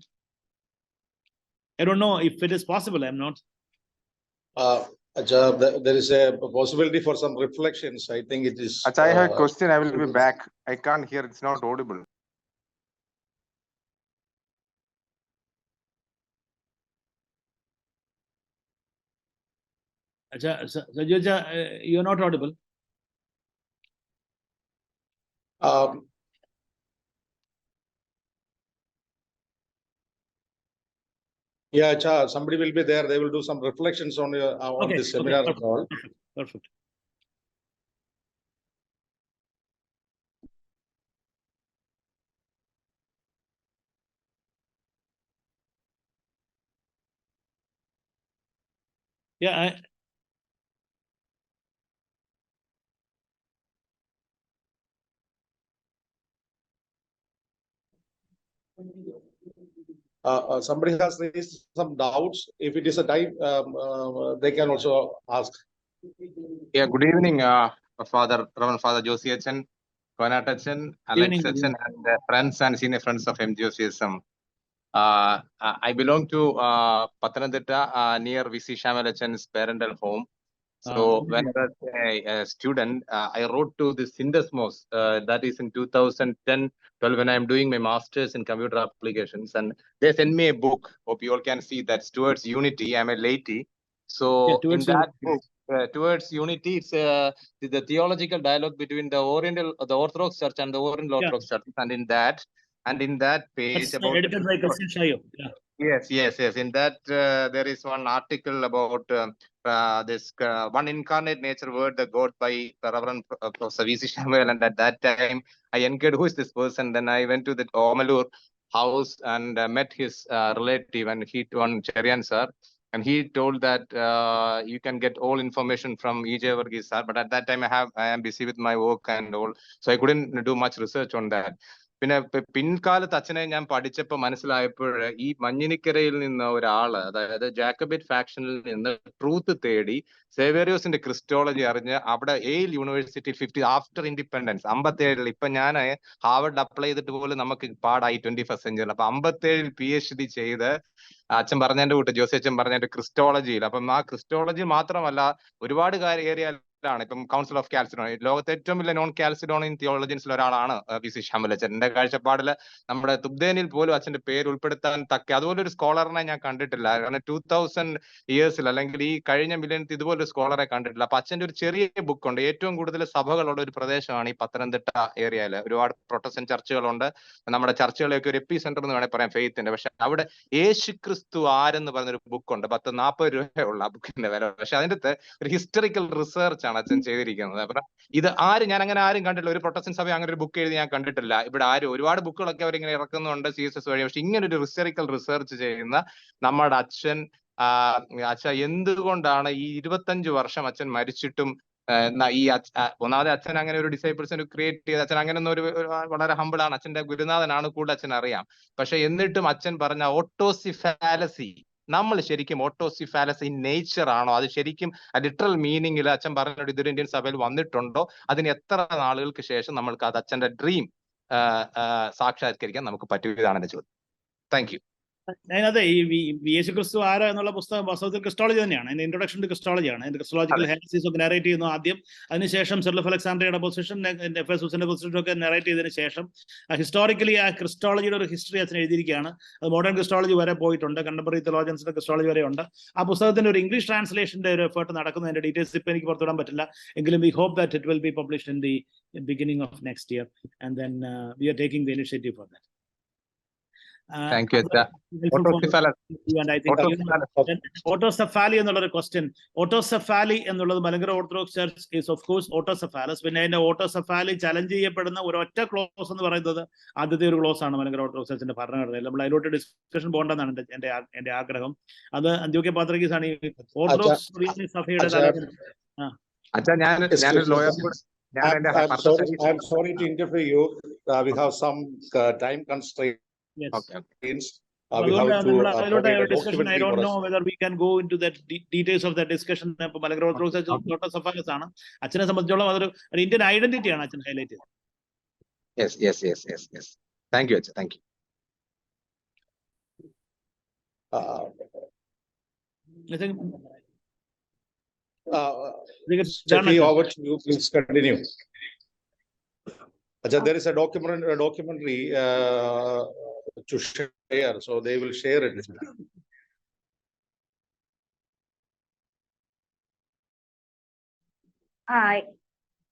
I don't know if it is possible. I'm not. There is a possibility for some reflections. I think it is. I have a question. I will be back. I can't hear. It's not audible. You're not audible. Yeah, somebody will be there. They will do some reflections on this seminar. Okay, perfect. Yeah, somebody has raised some doubts. If it is a time, they can also ask. Yeah, good evening, Reverend Father Josie Achan, Konat Achan, Alex Achan, and friends and senior friends of MGOCSM. I belong to Pathanamthitta, near V.C. Samuel Achan's parental home. So when I was a student, I wrote to the Syndesmos, that is in 2010-12, when I'm doing my master's in computer applications. And they sent me a book. Hope you all can see that, Towards Unity. I'm a laity. So in that book, Towards Unity, it's the theological dialogue between the Orthodox Church and the Oriental Orthodox Church. And in that page, that's about edited by Christian Shayo. Yes. In that, there is one article about this one incarnate nature word, the God, by Reverend Dr.V.C.Samuel. And at that time, I inquired, who is this person? Then I went to the Omalur house and met his relative, and one Cherian sir. And he told that you can get all information from E.J. Varghese sir. But at that time, I am busy with my work and all. So I couldn't do much research on that. പിന്നെ പിൻകാലത്ത് അച്ഛനെ ഞാൻ പഠിച്ചപ്പോൾ മനസ്സിലായപ്പോൾ ഈ മഞ്ഞിനിക്കരയിൽ നിന്ന് ഒരാള്, അതായത് Jacobite ഫാക്ഷനിൽ നിന്ന് ട്രൂത്ത് തേടി സേവേറിയോസിന്റെ ക്രിസ്റ്റോളജി അറിഞ്ഞ് അവിടെ യെയിൽ യൂണിവേഴ്സിറ്റി ആഫ്റ്റർ ഇൻഡിപെൻഡൻസ് 57 ഇപ്പൊ ഞാൻ ഹാർവർഡ് അപ്ലൈ ചെയ്തിട്ട് പോലും നമുക്ക് പാടായി 21st സെഞ്ചുറിയിൽ. അപ്പൊ 57 PhD ചെയ്ത് അച്ഛൻ പറഞ്ഞതിന്റെ കൂട്ട്, ജോസി അച്ഛൻ പറഞ്ഞതിന്റെ ക്രിസ്റ്റോളജിയിൽ. അപ്പം ആ ക്രിസ്റ്റോളജി മാത്രമല്ല, ഒരുപാട് ഏരിയ ാണ് ഇപ്പം കൗൺസിൽ ഓഫ് കാൽസിഡോൺ, ലോകത്തെ ഏറ്റവും വലിയ നോൺ കാൽസിഡോണിയൻ തിയോളജിൻസിൽ ഒരാളാണ് V.C. Samuel അച്ഛൻ. എന്റെ കാഴ്ചപ്പാടിൽ നമ്മുടെ തുബ്ദേനിൽ പോലും അച്ഛന്റെ പേര് ഉൾപ്പെടുത്താൻ തക്ക അതുപോലൊരു സ്കോളറിനെ ഞാൻ കണ്ടിട്ടില്ല. കാരണം 2000 ഇയേഴ്സിൽ അല്ലെങ്കിൽ ഈ കഴിഞ്ഞ മില്യനത്തിൽ ഇതുപോലൊരു സ്കോളറെ കണ്ടിട്ടില്ല. അപ്പൊ അച്ഛന്റെ ഒരു ചെറിയ ബുക്ക് ഉണ്ട്. ഏറ്റവും കൂടുതൽ സഭകളുള്ള ഒരു പ്രദേശമാണ് ഈ പത്തനംതിട്ട ഏരിയയിൽ. ഒരുപാട് പ്രൊട്ടസ്റ്റന്റ് ചർച്ചുകളുണ്ട്. നമ്മുടെ ചർച്ചുകളെയൊക്കെ ഒരു എപ്പി സെന്റർ എന്ന് വേണമെങ്കിൽ പറയാം ഫെയ്ത്തിന്റെ. പക്ഷെ അവിടെ യേശു ക്രിസ്തു ആരെന്ന് പറഞ്ഞൊരു ബുക്കുണ്ട്. 40 രൂപയുള്ള ആ ബുക്കിന്റെ വില. പക്ഷെ അതിന്റെ ഒരു ഹിസ്റ്ററിക്കൽ റിസർച്ച് ആണ് അച്ഛൻ ചെയ്തിരിക്കുന്നത്. അപ്പൊ ഇത് ഞാൻ അങ്ങനെ ആരും കണ്ടിട്ടില്ല. ഒരു പ്രൊട്ടസ്റ്റന്റ് സഭ അങ്ങനെ ഒരു ബുക്ക് എഴുതി ഞാൻ കണ്ടിട്ടില്ല. ഇവിടെ ആരും ഒരുപാട് ബുക്കുകളൊക്കെ അവരിങ്ങനെ ഇറക്കുന്നുണ്ട് CSS വഴി. പക്ഷെ ഇങ്ങനെ ഒരു ഹിസ്റ്ററിക്കൽ റിസർച്ച് ചെയ്യുന്ന നമ്മുടെ അച്ഛൻ എന്തുകൊണ്ടാണ് ഈ 25 വർഷം അച്ഛൻ മരിച്ചിട്ടും ഈ ഒന്നാമതെ അച്ഛൻ അങ്ങനെ ഒരു ഡിസൈപ്പിൾസിന് ക്രിയേറ്റ് ചെയ്ത് അച്ഛൻ അങ്ങനെ ഒന്നും ഒരു വളരെ ഹമ്പിളാണ്. അച്ഛന്റെ ഗുരുനാഥനാണ്, കൂടുതൽ അച്ഛൻ അറിയാം. പക്ഷെ എന്നിട്ടും അച്ഛൻ പറഞ്ഞ ഓട്ടോസിഫാലസി, നമ്മൾ ശരിക്കും ഓട്ടോസിഫാലസി നേച്ചർ ആണോ, അത് ശരിക്കും ലിറ്ററൽ മീനിങ്ങിൽ അച്ഛൻ പറഞ്ഞ ഇതൊരു ഇന്ത്യൻ സഭയിൽ വന്നിട്ടുണ്ടോ, അതിന് എത്ര നാളുകൾക്ക് ശേഷം നമ്മൾക്ക് അത് അച്ഛന്റെ ഡ്രീം സാക്ഷാത്കരിക്കാൻ നമുക്ക് പറ്റും? ഇതാണ് എന്റെ ചോദ്യം. Thank you. അതിനകത്ത് ഈ യേശു ക്രിസ്തു ആരോ എന്നുള്ള പുസ്തകം വാസ്തവത്തിൽ ക്രിസ്റ്റോളജി തന്നെയാണ്. അതിന്റെ ഇൻട്രൊഡക്ഷൻ ടു ക്രിസ്റ്റോളജിയാണ്. അതിന്റെ ക്രിസ്റ്റോളജിക്കൽ ഹെൻസിസ് ഒക്കെ നെറേറ്റ് ചെയ്യുന്നു ആദ്യം. അതിനുശേഷം സെർൽ ഓഫ് അലക്സാണ്ട്രിയയുടെ പൊസിഷൻ, എഫെസസിന്റെ പൊസിഷൻ ഒക്കെ നെറേറ്റ് ചെയ്തതിനു ശേഷം ഹിസ്റ്റോറിക്കലി ആ ക്രിസ്റ്റോളജിയുടെ ഒരു ഹിസ്റ്ററി അച്ഛൻ എഴുതിയിരിക്കുകയാണ്. അത് മോഡേൺ ക്രിസ്റ്റോളജി വരെ പോയിട്ടുണ്ട്, കണ്ടംപററി തിയോളജിയൻസിന്റെ ക്രിസ്റ്റോളജി വരെ ഉണ്ട്. ആ പുസ്തകത്തിന്റെ ഒരു ഇംഗ്ലീഷ് ട്രാൻസ്ലേഷന്റെ ഒരു എഫേർട്ട് നടക്കുന്നു. അതിന്റെ ഡീറ്റെയിൽസ് ഇപ്പൊ എനിക്ക് പുറത്തുവിടാൻ പറ്റില്ല. എങ്കിലും we hope that it will be published in the beginning of next year and then we are taking the initiative for that. Thank you. Autocephaly എന്നുള്ളൊരു ക്വസ്റ്റ്യൻ. ഓട്ടോസെഫാലി എന്നുള്ളത് Malankara orthodox church is of course autocephalous. പിന്നെ അതിന്റെ ഓട്ടോസെഫാലി challenge ചെയ്യപ്പെടുന്ന ഒരു ഒറ്റ close എന്ന് പറയുന്നത് ആദ്യത്തെ ഒരു ക്ലോസ് ആണ് മലങ്കര ഓർത്തഡോക്സ് ചർച്ചിന്റെ ഭരണഘടനയിൽ. നമ്മൾ അതിലോട്ട് ഡിസ്കഷൻ പോകേണ്ടതാണ് എന്റെ ആഗ്രഹം. അത് അന്ത്യോക്യ പാത്രികീസ് ആണ് ഈ ഓർത്തഡോക്സ് സഭയുടെ I'm sorry to interfere you. We have some time constraints. Yes. Okay. We have to discussion. I don't know whether we can go into that details of that discussion. Malagara Orthodox Church ആണ്. അച്ഛനെ സംബന്ധിച്ചോളം അതൊരു Indian identity ആണ് അച്ഛൻ highlight ചെയ്തത്. Yes. Thank you, thank you. I think over to you. Please continue. There is a documentary to share, so they will share it.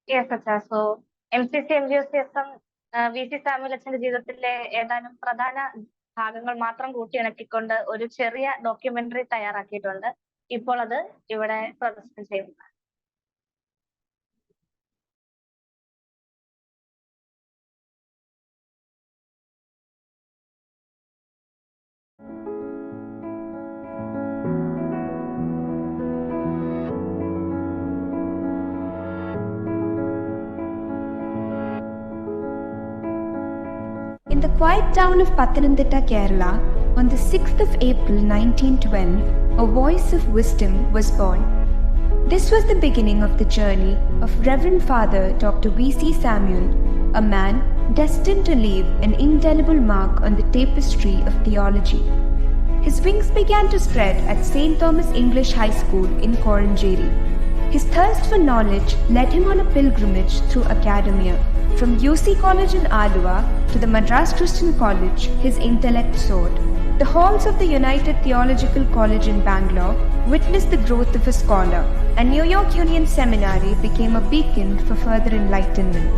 Yes, Acha. So MCC MVOCSM V.C. Samuel അച്ഛന്റെ ജീവിതത്തിലെ ഏതാനും പ്രധാന ഭാഗങ്ങൾ മാത്രം കൂട്ടിയിണക്കിക്കൊണ്ട് ഒരു ചെറിയ documentary തയ്യാറാക്കിയിട്ടുണ്ട്. ഇപ്പോൾ അത് ഇവിടെ പ്രദർശനം ചെയ്യുന്നു. In the quiet town of Pathanamthitta, Kerala, on the 6th of April 1912, a voice of wisdom was born. This was the beginning of the journey of Fr.Dr.V.C.Samuel, a man destined to leave an indelible mark on the tapestry of theology. His wings began to spread at St. Thomas English High School in Koranjeri. His thirst for knowledge led him on a pilgrimage through academia. From UC College in Alua to the Madras Christian College, his intellect soared. The halls of the United Theological College in Bangalore witnessed the growth of a scholar, and New York Union Seminary became a beacon for further enlightenment.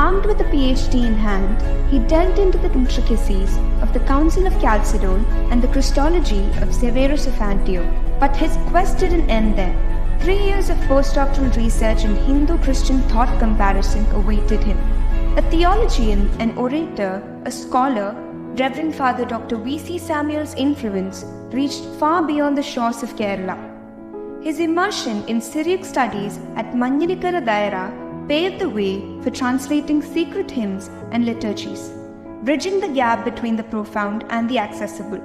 Armed with a PhD in hand, he delved into the intricacies of the Council of Chalcedon and the Christology of Severus of Antioch. But his quest didn't end there. 3 years of postdoctoral research in Hindu-Christian thought comparison awaited him. A theologian, an orator, a scholar, Reverend Fr.Dr. V.C.Samuel's influence reached far beyond the shores of Kerala. His immersion in Syriac studies at Manjanikara Daira paved the way for translating secret hymns and liturgies, bridging the gap between the profound and the accessible.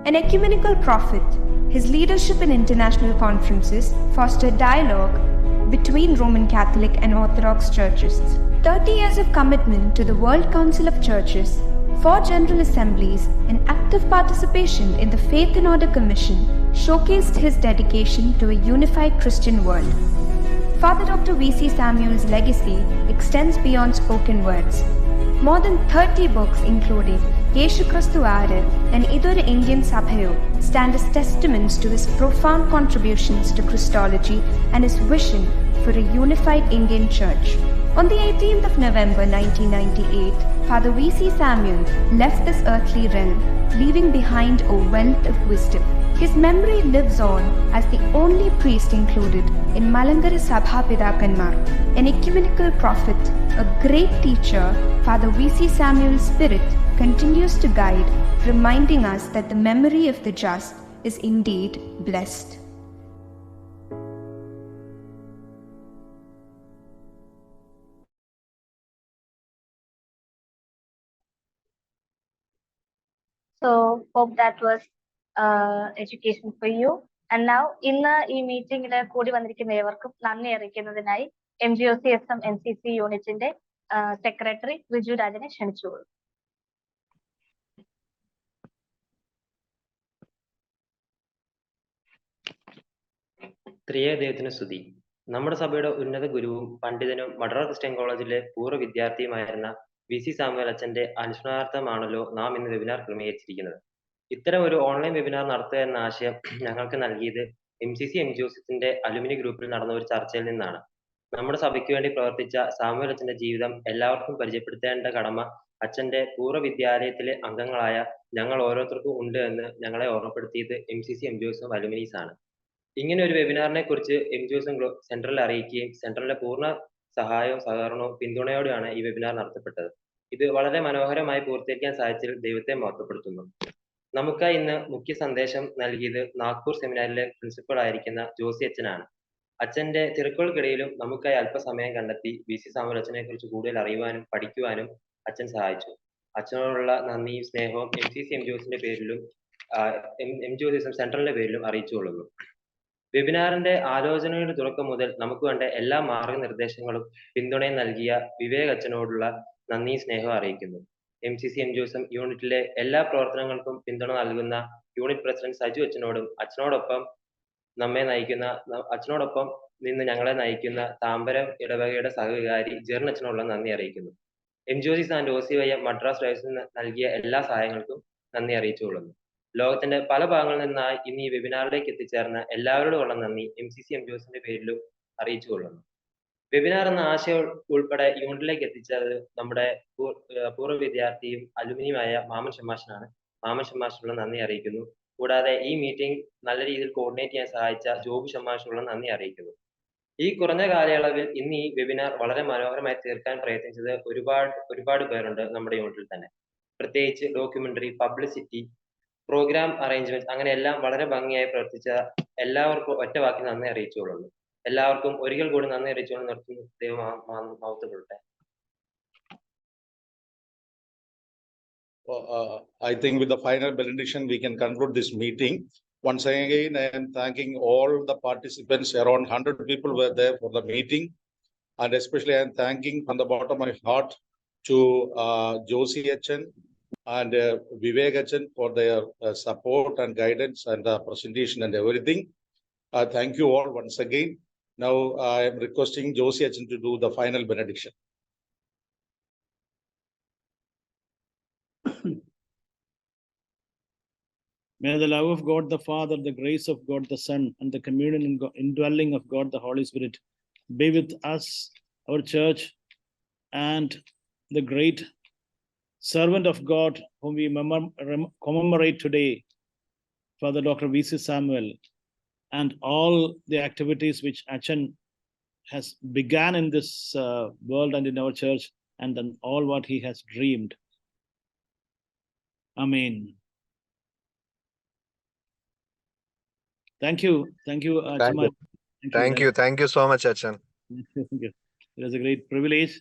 An ecumenical prophet, his leadership in international conferences fostered dialogue between Roman Catholic and Orthodox churches. 30 years of commitment to the World Council of Churches, 4 General Assemblies, and active participation in the Faith and Order Commission showcased his dedication to a unified Christian world. Fr.Dr. V.C.Samuel's legacy extends beyond spoken words. More than 30 books, including Yeshu Kristu Aare and Idoru Indian Sabhayo, stand as testaments to his profound contributions to Christology and his vision for a unified Indian church. On the 18th of November 1998, Father V.C.Samuel left this earthly realm, leaving behind a wealth of wisdom. His memory lives on as the only priest included in Malankara Sabha Pidakanmar, an ecumenical prophet, a great teacher. Father V.C.Samuel's spirit continues to guide, reminding us that the memory of the just is indeed blessed. So hope that was education for you. And now ഇന്ന് ഈ മീറ്റിംഗിൽ കൂടി വന്നിരിക്കുന്ന ഏവർക്കും നന്ദി അറിയിക്കുന്നതിനായി MGOCSM NCC യൂണിറ്റിന്റെ secretary Viju രാജനെ ക്ഷണിച്ചുകൊള്ളു. ത്രിയേക ദൈവത്തിന് സ്തുതി. നമ്മുടെ സഭയുടെ ഉന്നത ഗുരുവും പണ്ഡിതനും മഡ്രാസ് ക്രിസ്ത്യൻ കോളേജിലെ പൂർവ്വ വിദ്യാർത്ഥിയുമായിരുന്ന VC സാമുവൽ അച്ഛന്റെ അനുസ്മരണാർത്ഥമാണല്ലോ നാം ഇന്ന് വെബിനാർ ക്രമീകരിച്ചിരിക്കുന്നത്. ഇത്തരം ഒരു ഓൺലൈൻ വെബിനാർ നടത്തുക എന്ന ആശയം ഞങ്ങൾക്ക് നൽകിയത് MCC MGOCSന്റെ അലുമിനി ഗ്രൂപ്പിൽ നടന്ന ഒരു ചർച്ചയിൽ നിന്നാണ്. നമ്മുടെ സഭയ്ക്ക് വേണ്ടി പ്രവർത്തിച്ച സാമുവൽ അച്ഛന്റെ ജീവിതം എല്ലാവർക്കും പരിചയപ്പെടുത്തേണ്ട കടമ അച്ഛന്റെ പൂർവ്വ വിദ്യാലയത്തിലെ അംഗങ്ങളായ ഞങ്ങൾ ഓരോരുത്തർക്കും ഉണ്ട് എന്ന് ഞങ്ങളെ ഓർമ്മപ്പെടുത്തിയത് MCC MGOCSം അലുമിനീസ് ആണ്. ഇങ്ങനെ ഒരു വെബിനാറിനെ കുറിച്ച് MGOCSം സെൻട്രലിൽ അറിയിക്കുകയും സെൻട്രലിന്റെ പൂർണ്ണ സഹായവും സഹകരണവും പിന്തുണയോടെയാണ് ഈ വെബിനാർ നടത്തപ്പെട്ടത്. ഇത് വളരെ മനോഹരമായി പൂർത്തീകരിക്കാൻ സാധിച്ചതിൽ ദൈവത്തെ മഹത്വപ്പെടുത്തുന്നു. നമുക്കായി ഇന്ന് മുഖ്യ സന്ദേശം നൽകിയത് നാഗ്പൂർ സെമിനാരിലെ പ്രിൻസിപ്പൽ ആയിരിക്കുന്ന ജോസി അച്ഛനാണ്. അച്ഛന്റെ തിരക്കുകൾക്കിടയിലും നമുക്കായി അല്പസമയം കണ്ടെത്തി VC സാമുവൽ അച്ഛനെ കുറിച്ച് കൂടുതൽ അറിയുവാനും പഠിക്കുവാനും അച്ഛൻ സഹായിച്ചു. അച്ഛനോടുള്ള നന്ദിയും സ്നേഹവും MCC MGOCSന്റെ പേരിലും MGOCSM സെൻട്രലിന്റെ പേരിലും അറിയിച്ചുകൊള്ളുന്നു. വെബിനാറിന്റെ ആലോചനയുടെ തുടക്കം മുതൽ നമുക്ക് വേണ്ട എല്ലാ മാർഗനിർദ്ദേശങ്ങളും പിന്തുണയും നൽകിയ വിവേക് അച്ഛനോടുള്ള നന്ദിയും സ്നേഹവും അറിയിക്കുന്നു. MCC MGOCSം യൂണിറ്റിലെ എല്ലാ പ്രവർത്തനങ്ങൾക്കും പിന്തുണ നൽകുന്ന യൂണിറ്റ് പ്രസിഡന്റ് സജു അച്ഛനോടും അച്ഛനോടൊപ്പം നിന്ന് ഞങ്ങളെ നയിക്കുന്ന താമ്പരം ഇടവകയുടെ സഹവികാരി ജെറിൻ അച്ഛനോടുള്ള നന്ദി അറിയിക്കുന്നു. MGOCS ആൻഡ് OCY മദ്രാസ് ഡയസിന് നൽകിയ എല്ലാ സഹായങ്ങൾക്കും നന്ദി അറിയിച്ചുകൊള്ളുന്നു. ലോകത്തിന്റെ പല ഭാഗങ്ങളിൽ നിന്നായി ഇന്ന് ഈ വെബിനാറിലേക്ക് എത്തിച്ചേർന്ന എല്ലാവരോടുമുള്ള നന്ദി MCC MGOCSന്റെ പേരിലും അറിയിച്ചുകൊള്ളുന്നു. വെബിനാർ എന്ന ആശയം ഉൾപ്പെടെ യൂണിറ്റിലേക്ക് എത്തിച്ചത് നമ്മുടെ പൂർവ്വ വിദ്യാർത്ഥിയും അലുമിനിയുമായ മാമൻ ഷമാഷിനാണ്. മാമൻ ഷമാഷിനുള്ള നന്ദി അറിയിക്കുന്നു. കൂടാതെ ഈ മീറ്റിംഗ് നല്ല രീതിയിൽ കോർഡിനേറ്റ് ചെയ്യാൻ സഹായിച്ച ജോബ് ഷമാഷിനുള്ള നന്ദി അറിയിക്കുന്നു. ഈ കുറഞ്ഞ കാലയളവിൽ ഇന്ന് ഈ വെബിനാർ വളരെ മനോഹരമായി തീർക്കാൻ പ്രയത്നിച്ചത് ഒരുപാട് പേരുണ്ട് നമ്മുടെ യൂണിറ്റിൽ തന്നെ. പ്രത്യേകിച്ച് ഡോക്യുമെന്ററി, പബ്ലിസിറ്റി, പ്രോഗ്രാം അറേഞ്ച്മെന്റ് അങ്ങനെ എല്ലാം വളരെ ഭംഗിയായി പ്രവർത്തിച്ച എല്ലാവർക്കും ഒറ്റ വാക്കിൽ നന്ദി അറിയിച്ചുകൊള്ളുന്നു. എല്ലാവർക്കും ഒരിക്കൽ കൂടി നന്ദി അറിയിച്ചുകൊണ്ട് നിർത്തുന്നു. ദൈവം മഹത്വപ്പെടട്ടെ. I think with the final benediction, we can conclude this meeting. Once again, I am thanking all the participants. Around 100 people were there for the meeting. And especially I am thanking from the bottom of my heart to Josie Achan and Vivek Achan for their support and guidance and the presentation and everything. Thank you all once again. Now I am requesting Josie Achan to do the final benediction. May the love of God the Father, the grace of God the Son, and the communion and indwelling of God the Holy Spirit be with us, our church, and the great servant of God whom we commemorate today, Fr.Dr. V.C.Samuel, and all the activities which Achan has begun in this world and in our church, and then all what he has dreamed. Amen. Thank you. Thank you, Thank you so much, Achan. It was a great privilege